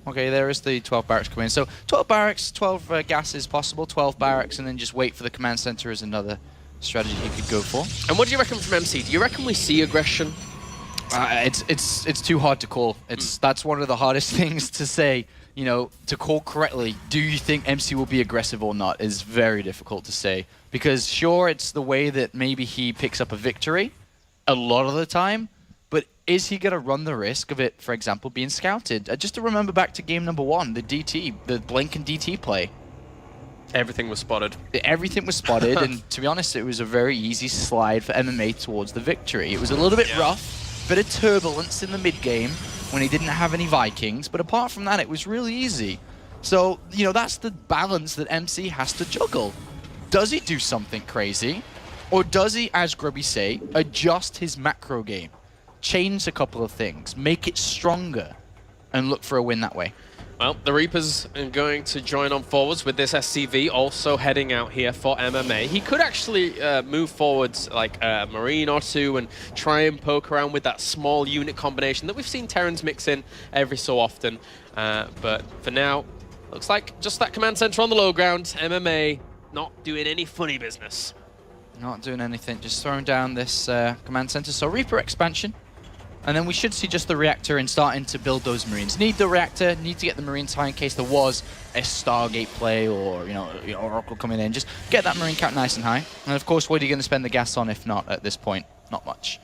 okay, there is the 12 barracks coming in. So 12 barracks, 12 gases possible, 12 barracks, and then just wait for the command center is another strategy he could go for. And what do you reckon from MC? Do you reckon we see aggression? It's too hard to call. That's one of the hardest things to say. You know, to call correctly, do you think MC will be aggressive or not is very difficult to say. Because sure, it's the way that maybe he picks up a victory a lot of the time, but is he going to run the risk of it, for example, being scouted? Just to remember back to game number 1, the DT, the Blink and DT play. Everything was spotted. Everything was spotted, and to be honest, it was a very easy slide for MMA towards the victory. It was a little bit rough, bit of turbulence in the mid-game when he didn't have any Vikings, but apart from that, it was really easy. So, you know, that's the balance that MC has to juggle. Does he do something crazy, or does he, as Grubby say, adjust his macro game, change a couple of things, make it stronger, and look for a win that way? Well, the Reapers are going to join on forwards with this SCV also heading out here for MMA. He could actually move forwards like a Marine or 2 and try and poke around with that small unit combination that we've seen Terrans mix in every so often. But for now, looks like just that command center on the low ground. MMA not doing any funny business. Not doing anything, just throwing down this command center. So Reaper expansion. And then we should see just the reactor and starting to build those Marines. Need the reactor, need to get the Marines high in case there was a Stargate play or, you know, Oracle coming in. Just get that Marine count nice and high. And of course, what are you going to spend the gas on if not at this point? Not much.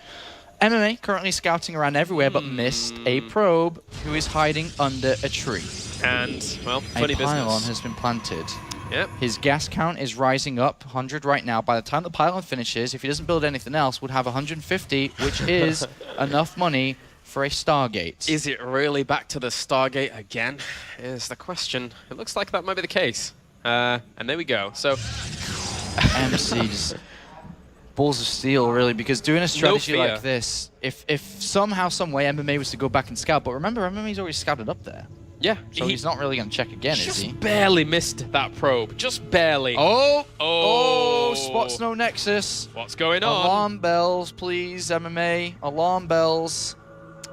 MMA currently scouting around everywhere but missed a probe who is hiding under a tree. And, well, funny a pylon business. has been planted. Yep. His gas count is rising up, 100 right now. By the time the pylon finishes, if he doesn't build anything else, would have 150, which is enough money for a Stargate. Is it really back to the Stargate again? Is the question. It looks like that might be the case. And there we go. So MC just balls of steel, really, because doing a strategy like this, if somehow, some way MMA was to go back and scout, but remember, MMA's already scouted up there. yeah, So he's not really going to check again, is he? just barely missed that probe. Just barely. Oh, spots no nexus. What's going on? Alarm bells, please, MMA. Alarm bells.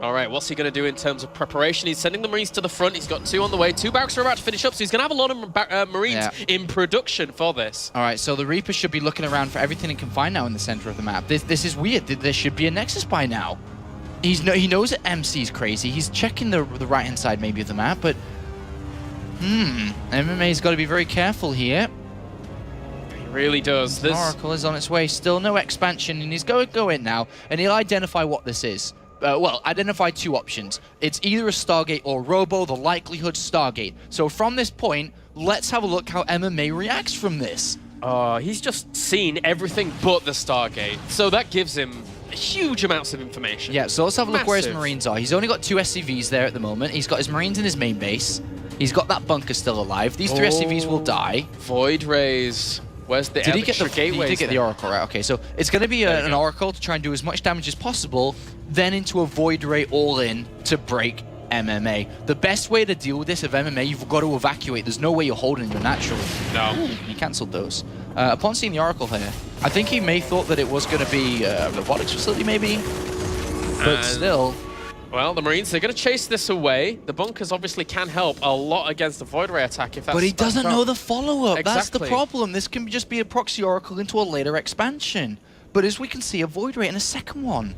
All right, what's he going to do in terms of preparation? He's sending the Marines to the front. He's got 2 on the way. 2 barracks are about to finish up, so he's going to have a lot of Marines in production for this. All right, so the Reaper should be looking around for everything he can find now in the center of the map. This is weird. There should be a nexus by now. He knows that MC's crazy. He's checking the right-hand side maybe of the map, but MMA's got to be very careful here. He really does. Oracle is on its way. Still no expansion, and he's going to go in now, and he'll identify what this is. Well, identify 2 options. It's either a Stargate or Robo, the likelihood Stargate. So from this point, let's have a look how MMA reacts from this. He's just seen everything but the Stargate, so that gives him huge amounts of information. Yeah, so let's have a look where his Massive. Marines are. He's only got 2 SCVs there at the moment. He's got his Marines in his main base. He's got that bunker still alive. These 3 SCVs will die. Void Rays. Where's the Did he get extra gateways? He did get the Oracle, right? Okay, so it's going to be an Oracle to try and do as much damage as possible, then into a Void Ray all-in to break MMA. The best way to deal with this of MMA, you've got to evacuate. There's no way you're holding your natural. No. He cancelled those. Upon seeing the Oracle here, I think he may thought that it was going to be a robotics facility, maybe. But And still. Well, the Marines, they're going to chase this away. The bunkers obviously can help a lot against the Void Ray attack if that's... But he doesn't know the follow-up. That's the Exactly. problem. This can just be a proxy Oracle into a later expansion. But as we can see, a Void Ray in a second one.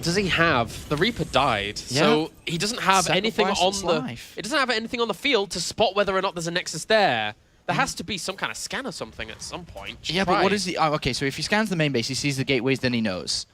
Does he have... The Reaper died, so he doesn't have anything Sacrificed on its the... life. It doesn't have anything on the field to spot whether or not there's a Nexus there. There has to be some kind of scan or something at some point. Just Yeah, try. but what is the... Oh, okay, so if he scans the main base, he sees the gateways, then he knows.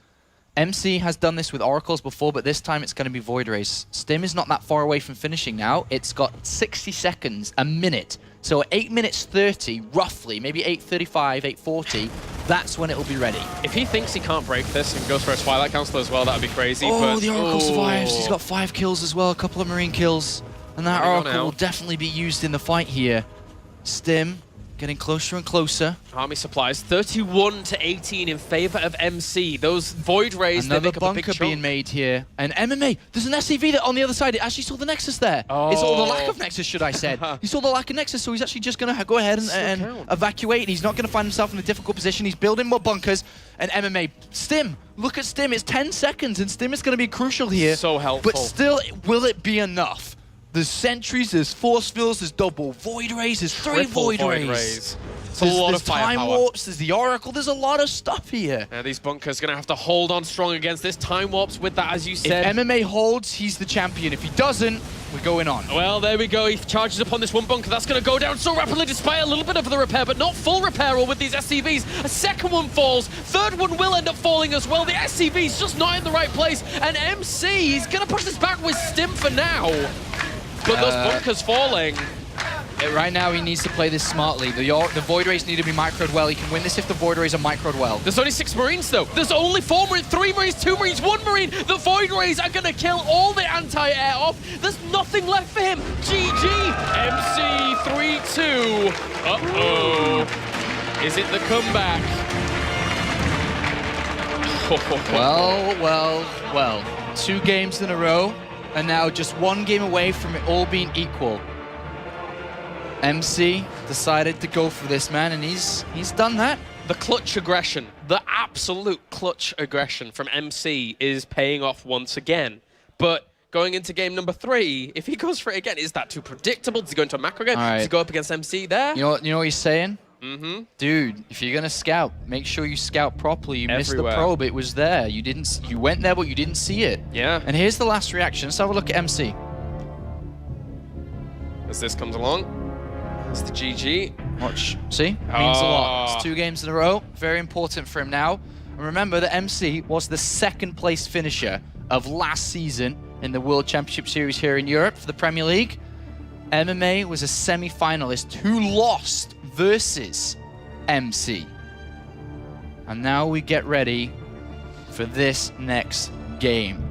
MC has done this with Oracles before, but this time it's going to be Void Rays. Stim is not that far away from finishing now. It's got 60 seconds, a minute. So at 8 minutes 30, roughly, maybe 8:35, 8:40, that's when it'll be ready. If he thinks he can't break this and goes for a Twilight Council as well, that would be crazy. Oh, but, the Oracle survives. He's got 5 kills as well, a couple of Marine kills. And that There we go Oracle will now. definitely be used in the fight here. Stim getting closer and closer. Army supplies 31 to 18 in favor of MC. Those Void Rays, they Another make up a big bunker being chunk. made here. And MMA, there's an SCV that on the other side. It actually saw the Nexus there. It's all the lack of Nexus, should I say. He saw the lack of Nexus, so he's actually just going to go ahead and count. evacuate. He's not going to find himself in a difficult position. He's building more bunkers. And MMA, Stim, look at Stim. It's 10 seconds, and Stim is going to be crucial here. So helpful. But still, will it be enough? There's sentries, there's force fields, there's double Void Rays, there's 3 Triple Void Rays. It's a lot of time firepower. warps, there's the Oracle, there's a lot of stuff here. These bunkers going to have to hold on strong against this. Time warps with that, as you said. If MMA holds, he's the champion. If he doesn't, we're going on. Well, there we go. He charges upon this one bunker. That's going to go down so rapidly despite a little bit of the repair, but not full repair all with these SCVs. A second one falls. Third one will end up falling as well. The SCV's just not in the right place. And MC, he's going to push this back with Stim for now. But those bunkers falling. Right now, he needs to play this smartly. The Void Rays need to be microed well. He can win this if the Void Rays are microed well. There's only 6 Marines, though. There's only 4 Marines, 3 Marines, 2 Marines, 1 Marine. The Void Rays are going to kill all the anti-air off. There's nothing left for him. GG. MC 3-2. Uh-oh. Is it the comeback? Well. 2 games in a row, and now just 1 game away from it all being equal. MC decided to go for this, man, and he's done that. The clutch aggression, the absolute clutch aggression from MC is paying off once again. But going into game number 3, if he goes for it again, is that too predictable? Does he go into a macro game? All right. Does he go up against MC there? You know what he's saying? Mm-hmm. Dude, if you're gonna scout, make sure you scout properly. You missed the Everywhere. probe; it was there. You went there, but you didn't see it. Yeah. And here's the last reaction. Let's have a look at MC. As this comes along, that's the GG. Watch. See? Means a lot. It's 2 games in a row. Very important for him now. And remember that MC was the 2nd place finisher of last season in the World Championship Series here in Europe for the Premier League. MMA was a semi-finalist who lost versus MC. And now we get ready for this next game.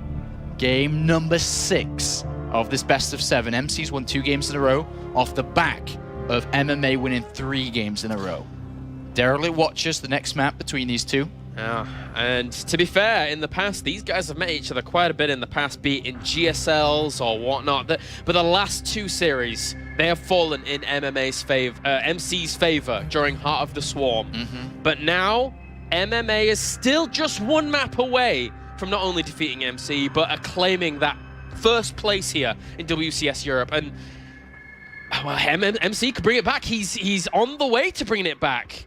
Game number 6 of this best of 7. MC's won 2 games in a row off the back of MMA winning 3 games in a row. Derelict watches the next map between these 2. Yeah, and to be fair, in the past, these guys have met each other quite a bit in the past, be it in GSLs or whatnot. But the last 2 series, they have fallen in MC's favor during Heart of the Swarm. But now, MMA is still just 1 map away from not only defeating MC, but claiming that first place here in WCS Europe. And well, MC could bring it back. He's on the way to bringing it back.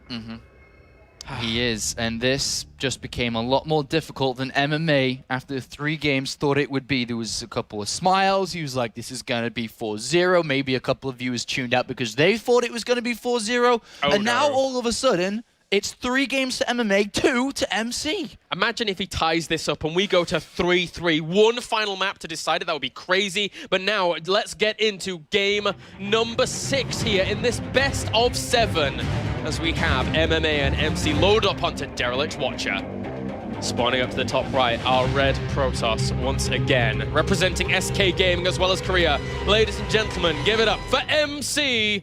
He is, and this just became a lot more difficult than MMA after 3 games thought it would be. There was a couple of smiles. He was like, this is going to be 4-0. Maybe a couple of viewers tuned out because they thought it was going to be 4-0. And now all of a sudden, it's 3 games to MMA, 2 to MC. Imagine if he ties this up and we go to 3-3. 1 final map to decide it. That would be crazy. But now, let's get into game number 6 here in this best of 7. As we have MMA and MC load up onto Derelict Watcher. Spawning up to the top right, our red Protoss once again. Representing SK Gaming as well as Korea. Ladies and gentlemen, give it up for MC.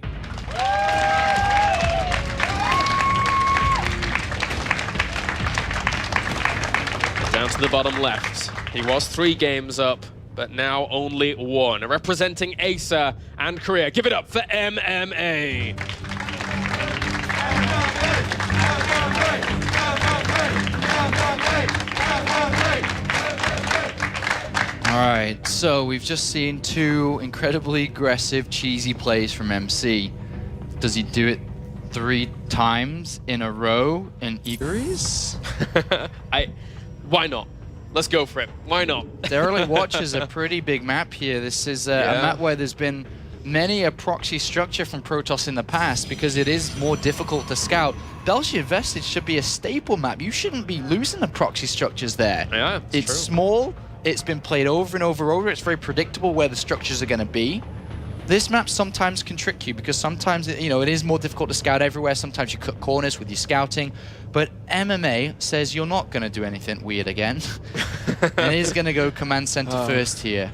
Down to the bottom left. He was 3 games up, but now only 1. Representing Acer and Korea. Give it up for MMA. All right, so we've just seen 2 incredibly aggressive, cheesy plays from MC. Does he do it 3 times in a row in series? Why not? Let's go for it. Why not? Derelict Watch is a pretty big map here. This is a map where there's been many a proxy structure from Protoss in the past because it is more difficult to scout. Belgian Vestige should be a staple map. You shouldn't be losing the proxy structures there. Yeah, it's true. small. It's been played over and over. It's very predictable where the structures are going to be. This map sometimes can trick you because sometimes it is more difficult to scout everywhere. Sometimes you cut corners with your scouting. But MMA says you're not going to do anything weird again. And is going to go command center first here.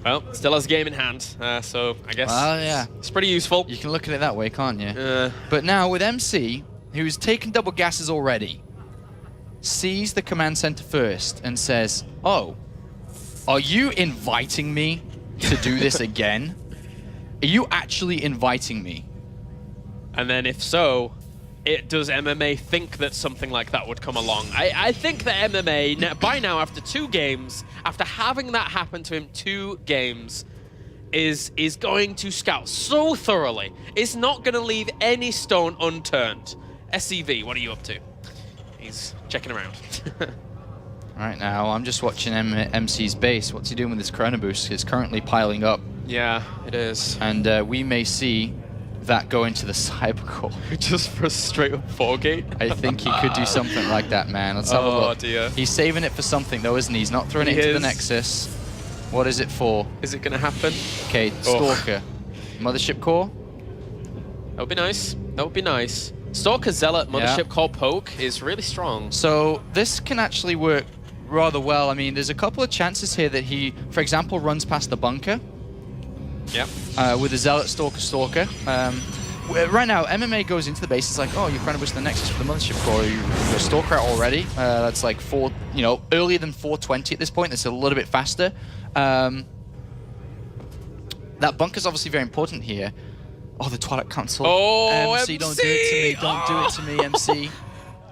Well, still has a game in hand, so I guess it's pretty useful. You can look at it that way, can't you? But now with MC, who's taken double gases already, sees the command center first and says, oh, are you inviting me to do this again? Are you actually inviting me? And then if so, does MMA think that something like that would come along? I think that MMA, by now, after 2 games, after having that happen to him 2 games, is going to scout so thoroughly. It's not going to leave any stone unturned. SCV, what are you up to? He's checking around. Right now, I'm just watching MC's base. What's he doing with his Chrono Boost? It's currently piling up. Yeah, it is. And we may see that go into the Cyber Core. Just for a straight up 4-gate? I think he could do something like that, man. Let's have a look. Oh, dear. He's saving it for something, though, isn't he? He's not throwing it into the Nexus. What is it for? Is it going to happen? Okay, Stalker. Mothership Core? That would be nice. That would be nice. Stalker, Zealot, Mothership Core, Poke is really strong. So this can actually work rather well. I mean, there's a couple of chances here that he, for example, runs past the bunker. Yep. With the Zealot, Stalker. Right now, MMA goes into the base. It's like, oh, you're trying to push the Nexus for the Mothership Core. You're Stalker out already. That's like earlier than 420 at this point. That's a little bit faster. That bunker's obviously very important here. Oh, the Twilight Council. Oh, MC, don't do it to me. Don't do it to me, MC.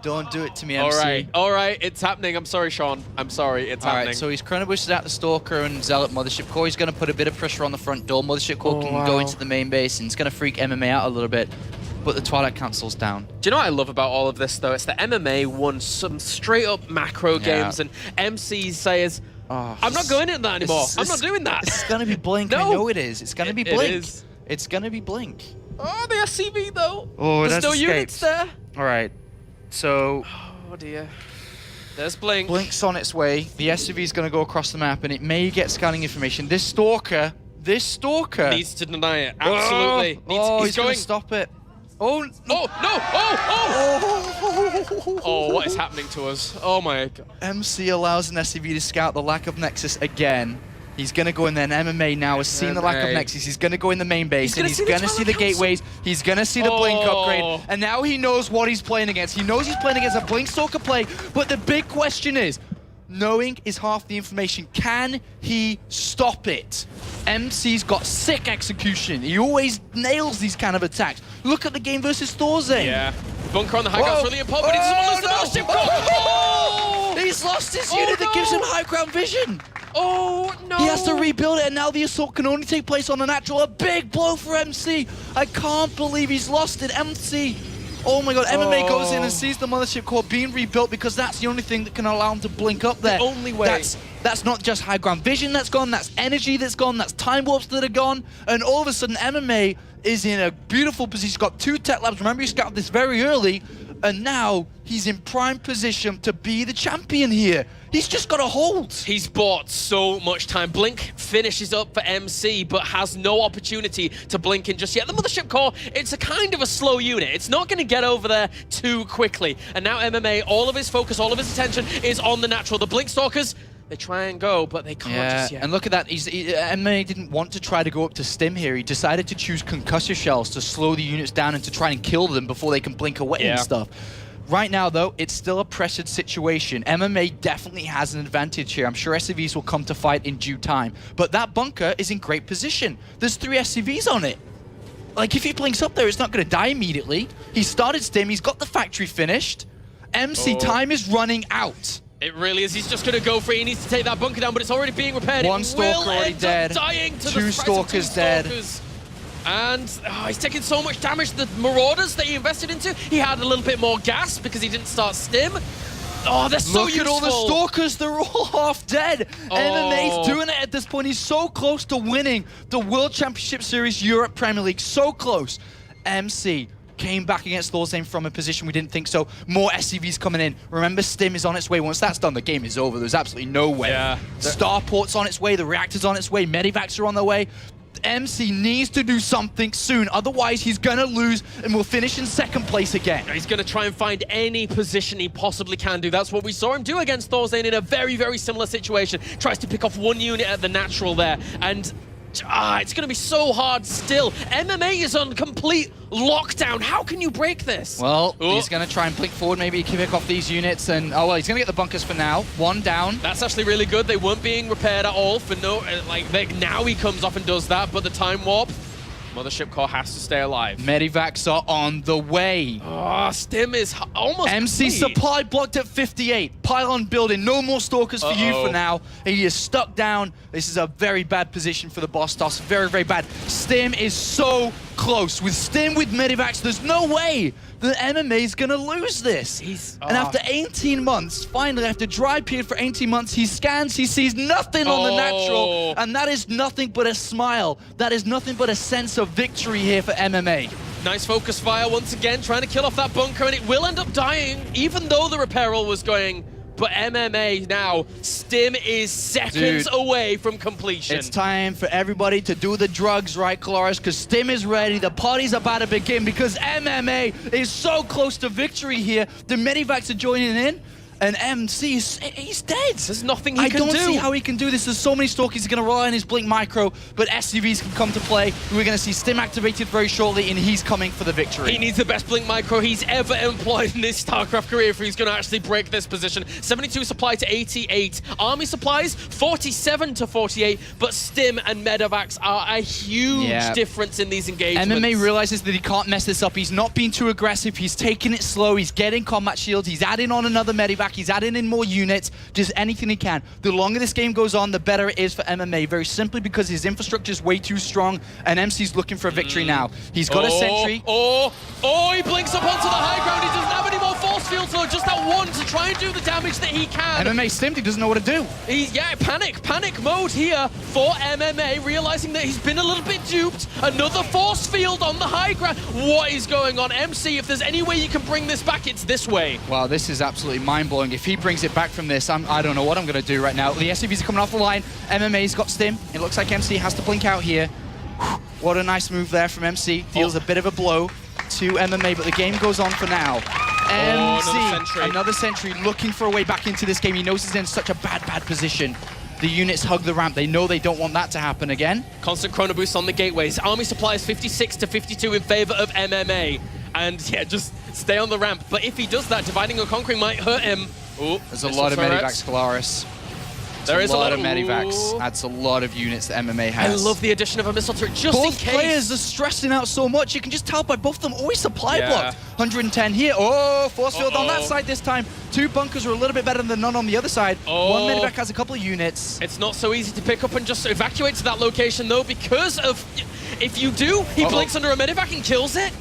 Don't do it to me, MC. All right, it's happening. I'm sorry, Sean. I'm sorry, it's happening. All right, so he's Chrono Boosted out the Stalker and Zealot Mothership Core. He's going to put a bit of pressure on the front door. Mothership Core can go into the main base, and it's going to freak MMA out a little bit. But the Twilight Council's down. Do you know what I love about all of this, though? It's that MMA won some straight-up macro games, and MC says, I'm not going into that anymore. I'm not doing that. It's going to be Blink. No. I know it is. It's going to be Blink. It is. It's going to be Blink. Oh, the SCV, though. Oh, there's no units there. All right. So... Oh, dear. There's Blink. Blink's on its way. The SUV is going to go across the map, and it may get scanning information. This Stalker needs to deny it. Absolutely. He's going to stop it. Oh, no. Oh, what is happening to us? Oh, my God. MC allows an SUV to scout the lack of Nexus again. He's going to go in there, and MMA now has seen the lack of Nexus. He's going to go in the main base, and he's going to see the gateways. He's going to see the Blink upgrade, and now he knows what he's playing against. He knows he's playing against a Blink Stalker play, but the big question is, knowing is half the information. Can he stop it? MC's got sick execution. He always nails these kind of attacks. Look at the game versus Thorzane. Yeah. Bunker on the high ground's really important, but he doesn't want to lose the Mothership Core. He's lost his unit that gives him high ground vision. Oh, no. He has to rebuild it, and now the assault can only take place on the natural. A big blow for MC. I can't believe he's lost it, MC. Oh my God, MMA goes in and sees the Mothership Core being rebuilt because that's the only thing that can allow him to blink up there. The only way. That's not just high ground vision that's gone, that's energy that's gone, that's time warps that are gone, and all of a sudden MMA is in a beautiful position. He's got 2 tech labs. Remember, he scouted this very early, and now he's in prime position to be the champion here. He's just got to hold. He's bought so much time. Blink finishes up for MC, but has no opportunity to blink in just yet. The Mothership Core, it's a kind of a slow unit. It's not going to get over there too quickly. And now MMA, all of his focus, all of his attention is on the natural. The Blink Stalkers, they try and go, but they can't just yet. And look at that. MMA didn't want to try to go up to Stim here. He decided to choose concussor shells to slow the units down and to try and kill them before they can blink away and stuff. Right now, though, it's still a pressured situation. MMA definitely has an advantage here. I'm sure SCVs will come to fight in due time. But that bunker is in great position. There's 3 SCVs on it. Like, if he blinks up there, it's not going to die immediately. He started Stim. He's got the factory finished. MC, time is running out. It really is. He's just going to go for it. He needs to take that bunker down, but it's already being repaired. 1 Stalker already dead. Dying to 2 Stalkers dead. And he's taking so much damage. The Marauders that he invested into, he had a little bit more gas because he didn't start Stim. Oh, they're so Look useful. at all the Stalkers, they're all half dead. MMA's doing it at this point. He's so close to winning the World Championship Series Europe Premier League. So close. MC came back against Thorzane from a position we didn't think so. More SCVs coming in. Remember, Stim is on its way. Once that's done, the game is over. There's absolutely no way. Yeah. Starport's on its way. The Reactor's on its way. Medivacs are on their way. MC needs to do something soon, otherwise he's gonna lose and will finish in second place again. He's going to try and find any position he possibly can do. That's what we saw him do against Thorzane in a very, very similar situation. Tries to pick off one unit at the natural there, and it's going to be so hard still. MMA is on complete lockdown. How can you break this? Well, he's going to try and blink forward, maybe pick off these units, and oh well, he's going to get the bunkers for now. One down. That's actually really good. They weren't being repaired at all for no, now he comes off and does that, but the time warp, Mothership Core has to stay alive. Medivacs are on the way. Oh, Stim is almost MC complete. supply blocked at 58. Pylon building. No more Stalkers for you for now. He is stuck down. This is a very bad position for the boss toss. Very, very bad. Stim is so close. With Stim, with Medivacs, there's no way that MMA is going to lose this. And after 18 months, finally, after dry period for 18 months, he scans, he sees nothing on the natural, and that is nothing but a smile. That is nothing but a sense of victory here for MMA. Nice focus fire once again, trying to kill off that bunker, and it will end up dying, even though the repair roll was going. But MMA now, Stim is seconds away from completion. It's time for everybody to do the drugs, right, Caloris? Because Stim is ready. The party's about to begin because MMA is so close to victory here. The Medivacs are joining in. And MC, he's dead. There's nothing he can do. I don't see how he can do this. There's so many Stalkers. He's going to rely on his Blink Micro, but SCVs can come to play. We're going to see Stim activated very shortly, and he's coming for the victory. He needs the best Blink Micro he's ever employed in this StarCraft career if he's going to actually break this position. 72 supply to 88. Army supplies, 47 to 48, but Stim and Medivacs are a huge difference in these engagements. MMA realizes that he can't mess this up. He's not being too aggressive. He's taking it slow. He's getting combat shields. He's adding on another Medivac. He's adding in more units, just anything he can. The longer this game goes on, the better it is for MMA, very simply because his infrastructure is way too strong, and MC's looking for a victory now. He's got a sentry. He blinks up onto the high ground. He doesn't have any more force fields, though, just that one to try and do the damage that he can. MMA Stimmed, he doesn't know what to do. Panic mode here for MMA, realizing that he's been a little bit duped. Another force field on the high ground. What is going on? MC, if there's any way you can bring this back, it's this way. Wow, this is absolutely mind-blowing. If he brings it back from this, I don't know what I'm going to do right now. The SCVs are coming off the line. MMA's got Stim. It looks like MC has to blink out here. What a nice move there from MC. Deals a bit of a blow to MMA, but the game goes on for now. MC, another sentry, looking for a way back into this game. He knows he's in such a bad position. The units hug the ramp. They know they don't want that to happen again. Constant chrono boost on the gateways. Army supply is 56 to 52 in favor of MMA. And yeah, just stay on the ramp. But if he does that, dividing and conquering might hurt him. There's a lot of Medivacs, Calaris. There is a lot of Medivacs. That's a lot of units that MMA has. I love the addition of a missile turret just in case. Both players are stressing out so much. You can just tell by both of them always supply blocked. 110 here. Force field on that side this time. Two bunkers are a little bit better than none on the other side. One Medivac has a couple of units. It's not so easy to pick up and just evacuate to that location, though, because of... If you do, he blinks under a Medivac and kills it.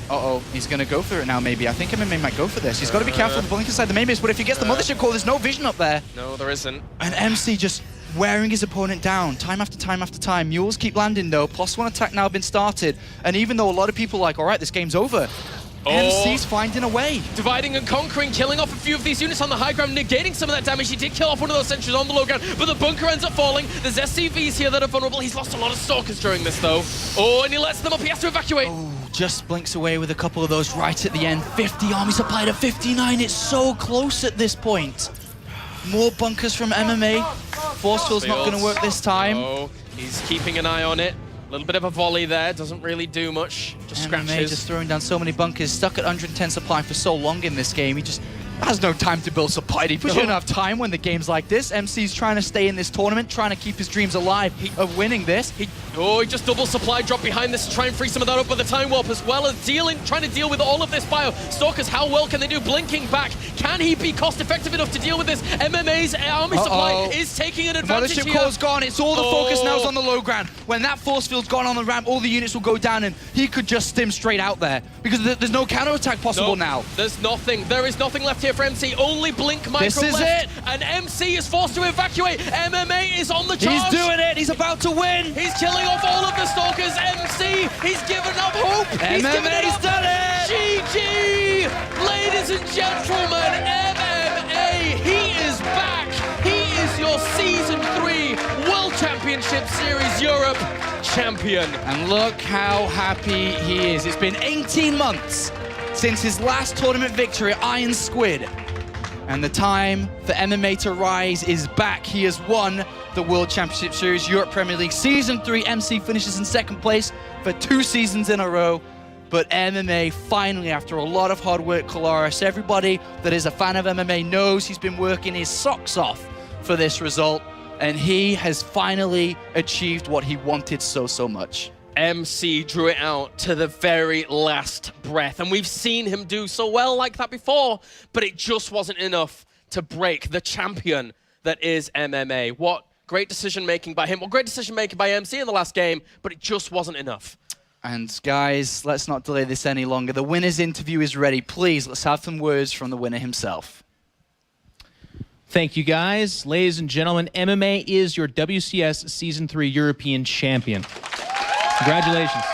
He's going to go for it now, maybe. I think MMA might go for this. He's got to be careful of the blink inside the main base, but if he gets the Mothership Core, there's no vision up there. No, there isn't. And MC just wearing his opponent down time after time after time. Mules keep landing, though. +1 attack now been started. And even though a lot of people are like, all right, this game's over, MC's finding a way. Dividing and conquering, killing off a few of these units on the high ground, negating some of that damage. He did kill off one of those sentries on the low ground, but the bunker ends up falling. There's SCVs here that are vulnerable. He's lost a lot of Stalkers during this, though. And he lets them up. He has to evacuate. Just blinks away with a couple of those right at the end. 50 army supply to 59. It's so close at this point. More bunkers from MMA. Force field's not going to work this time. He's keeping an eye on it. A little bit of a volley there, doesn't really do much, just MMA scratches. just throwing down so many bunkers, stuck at 110 supply for so long in this game. He just has no time to build supply. He doesn't have time when the game's like this. MC's trying to stay in this tournament, trying to keep his dreams alive of winning this. Oh, he just double supply drop behind this to try and free some of that up with the time warp, as well as trying to deal with all of this bio. Stalkers, how well can they do? Blinking back. Can he be cost effective enough to deal with this? MMA's army supply is taking an advantage Mothership here. core's gone. It's all the focus now is on the low ground. When that force field's gone on the ramp, all the units will go down and he could just stim straight out there because there's no counterattack possible now. There's nothing. There is nothing left here for MC. Only blink micro This is left. it. And MC is forced to evacuate. MMA is on the charge. He's doing it. He's about to win. He's killing off all of the Stalkers. MC, he's given up hope. He's given it MMA's up. done it. GG! Ladies and gentlemen, MMA, he is back. He is your Season 3 World Championship Series Europe champion. And look how happy he is. It's been 18 months since his last tournament victory at Iron Squid. And the time for MMA to rise is back. He has won the World Championship Series Europe Premier League Season 3. MC finishes in second place for 2 seasons in a row. But MMA finally, after a lot of hard work, Colaris, everybody that is a fan of MMA knows he's been working his socks off for this result. And he has finally achieved what he wanted so much. MC drew it out to the very last breath, and we've seen him do so well like that before, but it just wasn't enough to break the champion that is MMA. What great decision making by him, what great decision making by MC in the last game, but it just wasn't enough. And guys, let's not delay this any longer. The winner's interview is ready. Please, let's have some words from the winner himself. Thank you, guys. Ladies and gentlemen, MMA is your WCS Season 3 European champion. Congratulations.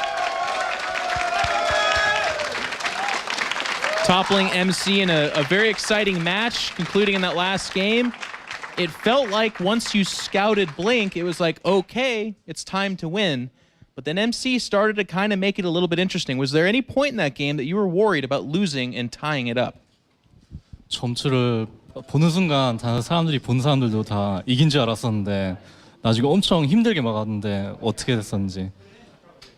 Toppling MC in a very exciting match, concluding in that last game. It felt like once you scouted Blink, it was like, okay, it's time to win. But then MC started to kind of make it a little bit interesting. Was there any point in that game that you were worried about losing and tying it up? 점수를 보는 순간 다른 사람들이 본 사람들도 다 이긴 줄 알았었는데 나중에 엄청 힘들게 막았는데 어떻게 됐었는지.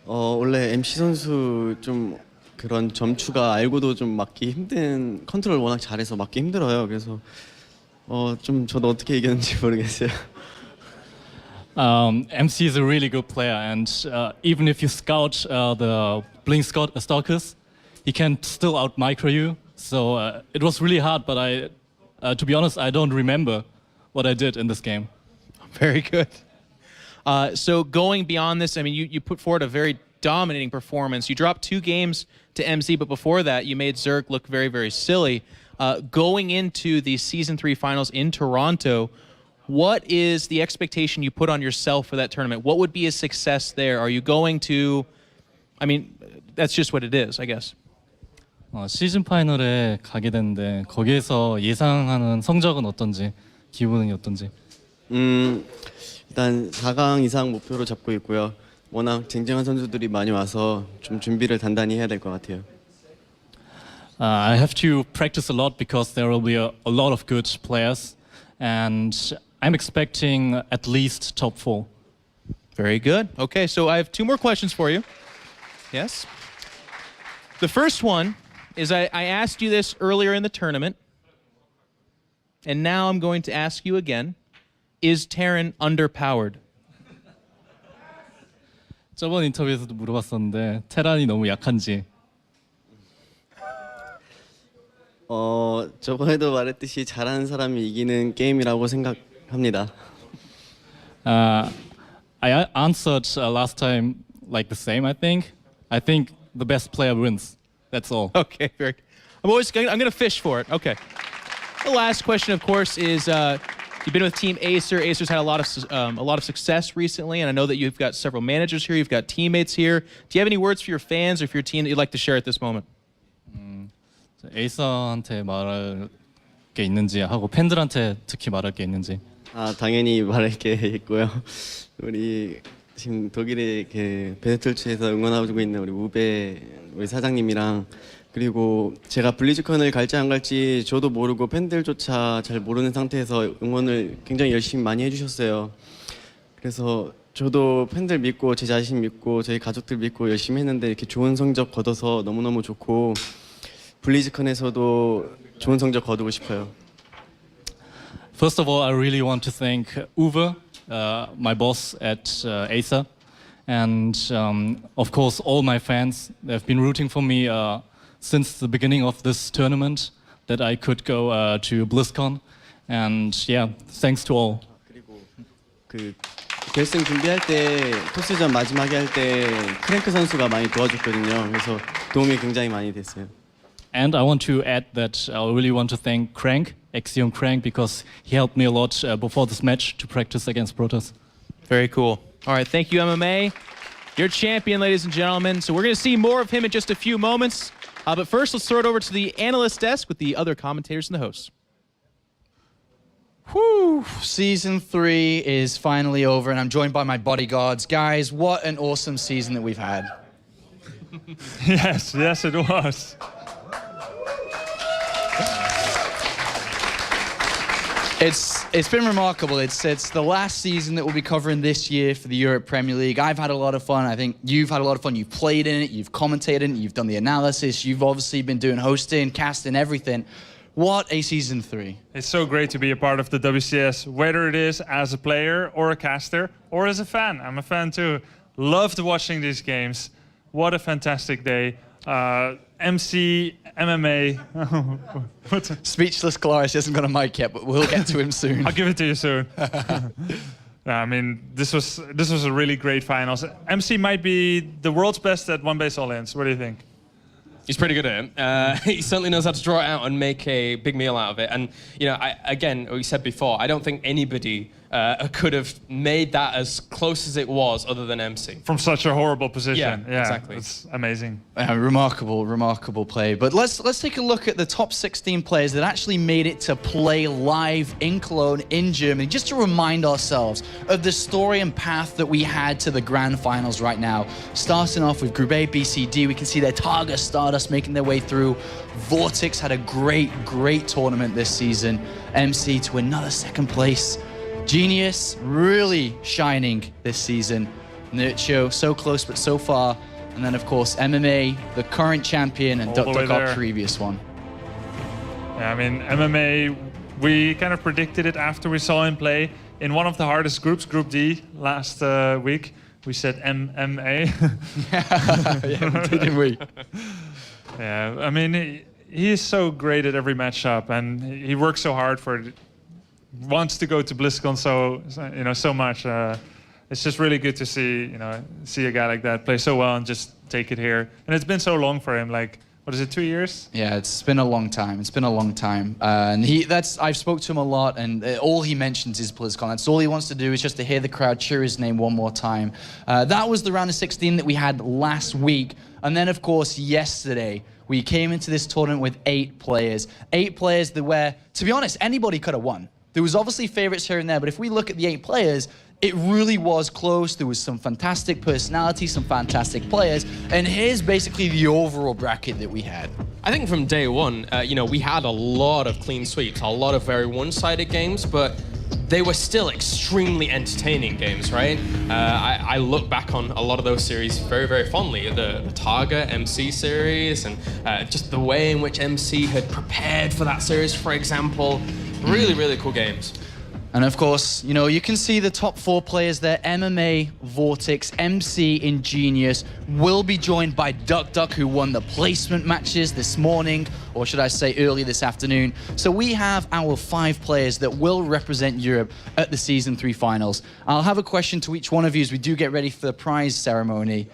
원래 MC 선수 좀 그런 점추가 알고도 좀 맞기 힘든 컨트롤 워낙 잘해서 맞기 힘들어요. 그래서 좀 저도 어떻게 이겼는지 모르겠어요. MC is a really good player, and even if you scout the Blink Stalkers, he can still out micro you. So it was really hard, but to be honest, I don't remember what I did in this game. Very good. So going beyond this, I mean, you put forward a very dominating performance. You dropped 2 games to MC, but before that, you made Zerk look very silly. Going into the Season 3 finals in Toronto, what is the expectation you put on yourself for that tournament? What would be a success there? Are you going to, I mean, that's just what it is, I guess. 시즌 파이널에 가게 됐는데 거기에서 예상하는 성적은 어떤지, 기분이 어떤지. 일단 4강 이상 목표로 잡고 있고요. 워낙 쟁쟁한 선수들이 많이 와서 좀 준비를 단단히 해야 될 것 같아요. I have to practice a lot because there will be a lot of good players, and I'm expecting at least top 4. Very good. Okay, so I have 2 more questions for you. Yes? The first one is I asked you this earlier in the tournament, and now I'm going to ask you again. Is Terran underpowered? 저번 인터뷰에서도 물어봤었는데 테란이 너무 약한지. 저번에도 말했듯이 잘하는 사람이 이기는 게임이라고 생각합니다. I answered last time like the same. I think the best player wins. That's all. Okay, very good. I'm going to fish for it. Okay. The last question, of course, is you've been with Team Acer. Acer's had a lot of success recently, and I know that you've got several managers here. You've got teammates here. Do you have any words for your fans or for your team that you'd like to share at this moment? 에이서한테 말할 게 있는지 하고 팬들한테 특히 말할 게 있는지. 당연히 말할 게 있고요. 우리 지금 독일의 베네툴츠에서 응원하고 있는 우리 우베 우리 사장님이랑 그리고 제가 블리즈컨을 갈지 안 갈지 저도 모르고 팬들조차 잘 모르는 상태에서 응원을 굉장히 열심히 많이 해주셨어요. 그래서 저도 팬들 믿고 제 자신 믿고 저희 가족들 믿고 열심히 했는데 이렇게 좋은 성적 거둬서 너무너무 좋고 블리즈컨에서도 좋은 성적 거두고 싶어요. First of all, I really want to thank Uwe, my boss at Acer, And of course, all my fans have been rooting for me since the beginning of this tournament that I could go to BlizzCon. And yeah, thanks to all. 그리고 그 결승 준비할 때 토스전 마지막에 할 때 크랭크 선수가 많이 도와줬거든요. 그래서 도움이 굉장히 많이 됐어요. And I want to add that I really want to thank Crank, Axiom Crank, because he helped me a lot before this match to practice against Protoss. Very cool. All right, thank you, MMA. Your champion, ladies and gentlemen. So we're going to see more of him in just a few moments. But first, let's throw it over to the analyst desk with the other commentators and the hosts. Whew, season 3 is finally over, and I'm joined by my bodyguards. Guys, what an awesome season that we've had. Yes, it was. It's been remarkable. It's the last season that we'll be covering this year for the Europe Premier League. I've had a lot of fun. I think you've had a lot of fun. You've played in it, you've commentated in it, you've done the analysis, you've obviously been doing hosting, casting, everything. What a season 3. It's so great to be a part of the WCS, whether it is as a player or a caster or as a fan. I'm a fan too. Loved watching these games. What a fantastic day. MC, MMA. Speechless Clarice hasn't got a mic yet, but we'll get to him soon. I'll give it to you soon. I mean, this was a really great finals. MC might be the world's best at one-base all-ins. What do you think? He's pretty good at it. He certainly knows how to draw it out and make a big meal out of it. And, you know, again, we said before, I don't think anybody could have made that as close as it was other than MC. From such a horrible position. Yeah, exactly. It's amazing. Remarkable play. But let's take a look at the top 16 players that actually made it to play live in Cologne, in Germany, just to remind ourselves of the story and path that we had to the grand finals right now. Starting off with Group A, B, C, D, we can see their Targa Stardust making their way through. Vortex had a great tournament this season. MC to another second place. Genius really shining this season. Nurcho so close but so far. And then of course MMA, the current champion, and Duck our previous one. Yeah, I mean MMA, we kind of predicted it after we saw him play in one of the hardest groups, Group D, last week. We said MMA. Yeah, didn't we? Yeah, I mean he is so great at every matchup, and he works so hard for it. Wants to go to BlizzCon so much. It's just really good to see a guy like that play so well and just take it here. And it's been so long for him. Like, what is it, 2 years? Yeah, it's been a long time. And I've spoke to him a lot, and all he mentions is BlizzCon. That's all he wants to do, is just to hear the crowd cheer his name one more time. That was the round of 16 that we had last week. And then, of course, yesterday, we came into this tournament with 8 players. 8 players that were, to be honest, anybody could have won. There was obviously favorites here and there, but if we look at the 8 players, it really was close. There was some fantastic personality, some fantastic players, and here's basically the overall bracket that we had. I think from day one, we had a lot of clean sweeps, a lot of very one-sided games, but they were still extremely entertaining games, right? I look back on a lot of those series very fondly. The Targa MC series, and just the way in which MC had prepared for that series, for example. Really cool games. And of course, you can see the top 4 players there. MMA, Vortex, MC, Ingenious will be joined by Duck, who won the placement matches this morning, or should I say early this afternoon. So we have our 5 players that will represent Europe at the Season 3 finals. I'll have a question to each one of you as we do get ready for the prize ceremony.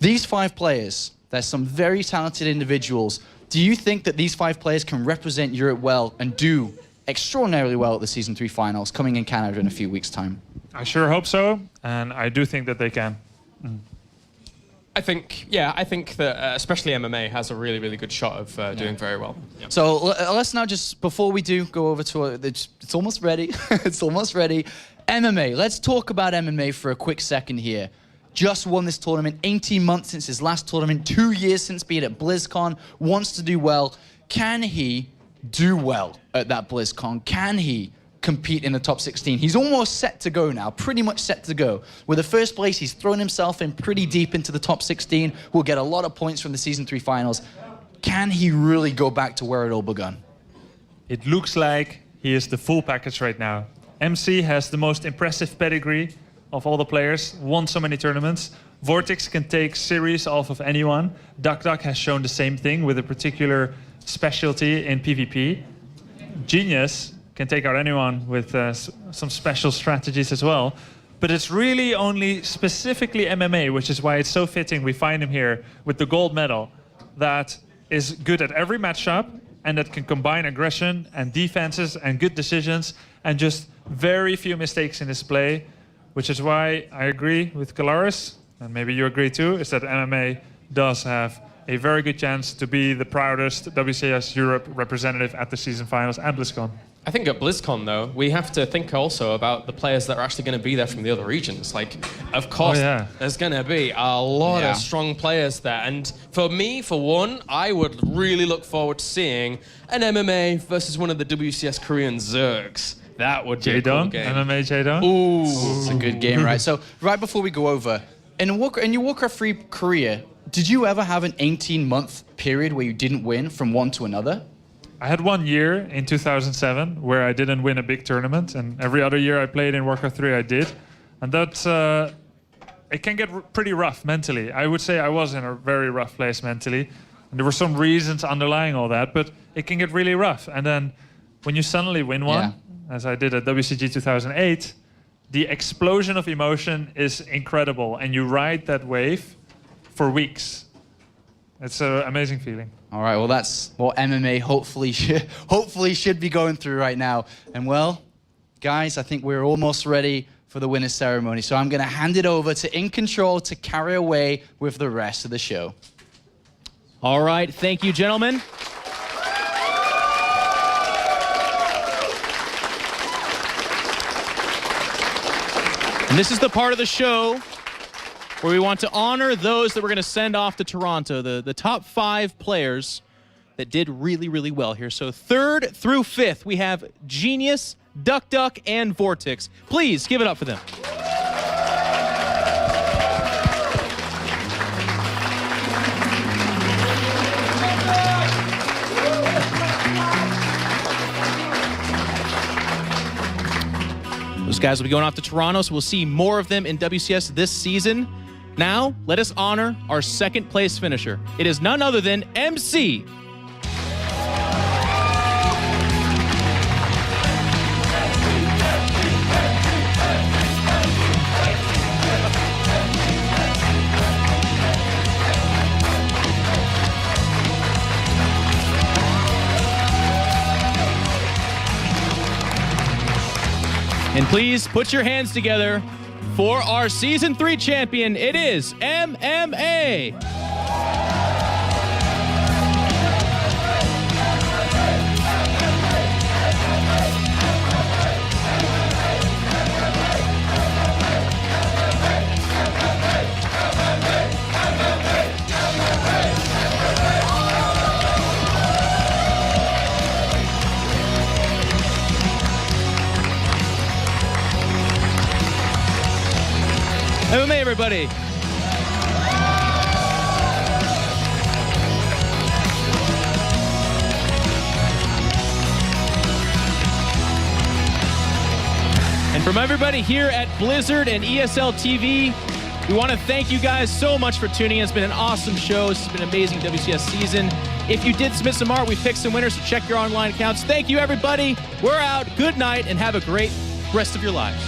These 5 players, there's some very talented individuals. Do you think that these 5 players can represent Europe well and do extraordinarily well at the Season 3 finals coming in Canada in a few weeks' time? I sure hope so, and I do think that they can. I think that especially MMA has a really good shot of doing very well. Yeah. So let's now just, before we do go over to it's almost ready. It's almost ready. MMA. Let's talk about MMA for a quick second here. Just won this tournament, 18 months since his last tournament, 2 years since being at BlizzCon, wants to do well. Can he do well at that BlizzCon? Can he compete in the top 16? He's almost set to go now, pretty much set to go. With the first place, he's thrown himself in pretty deep into the top 16. Will get a lot of points from the Season 3 finals. Can he really go back to where it all begun? It looks like he is the full package right now. MC has the most impressive pedigree, of all the players, won so many tournaments. Vortex can take series off of anyone. Duck has shown the same thing with a particular specialty in PvP. Genius can take out anyone with some special strategies as well. But it's really only specifically MMA, which is why it's so fitting we find him here with the gold medal, that is good at every matchup and that can combine aggression and defenses and good decisions and just very few mistakes in his play, which is why I agree with Kalaris, and maybe you agree too, is that MMA does have a very good chance to be the proudest WCS Europe representative at the season finals at BlizzCon. I think at BlizzCon, though, we have to think also about the players that are actually going to be there from the other regions. Like, of course, there's going to be a lot of strong players there. And for me, for one, I would really look forward to seeing an MMA versus one of the WCS Korean Zergs. That would be a cool game. MMA Jaedong? Ooh. It's a good game, right? So, right before we go over, in your Warcraft 3 career, did you ever have an 18-month period where you didn't win from one to another? I had 1 year in 2007 where I didn't win a big tournament, and every other year I played in Warcraft 3 I did. And that, it can get pretty rough mentally. I would say I was in a very rough place mentally. And there were some reasons underlying all that, but it can get really rough. And then when you suddenly win one, as I did at WCG 2008, the explosion of emotion is incredible, and you ride that wave for weeks. It's an amazing feeling. All right, well, that's what MMA hopefully should be going through right now. And well, guys, I think we're almost ready for the winner's ceremony. So I'm going to hand it over to In Control to carry away with the rest of the show. All right, thank you, gentlemen. And this is the part of the show where we want to honor those that we're going to send off to Toronto, the top 5 players that did really, really well here. So 3rd through 5th, we have Genius, Duck, and Vortex. Please give it up for them. Those guys will be going off to Toronto, so we'll see more of them in WCS this season. Now, let us honor our 2nd place finisher. It is none other than MC. And please put your hands together for our Season 3 champion. It is MMA. MMA, everybody. And from everybody here at Blizzard and ESL TV, we want to thank you guys so much for tuning in. It's been an awesome show. This has been an amazing WCS season. If you did submit some art, we picked some winners, so check your online accounts. Thank you, everybody. We're out. Good night, and have a great rest of your lives.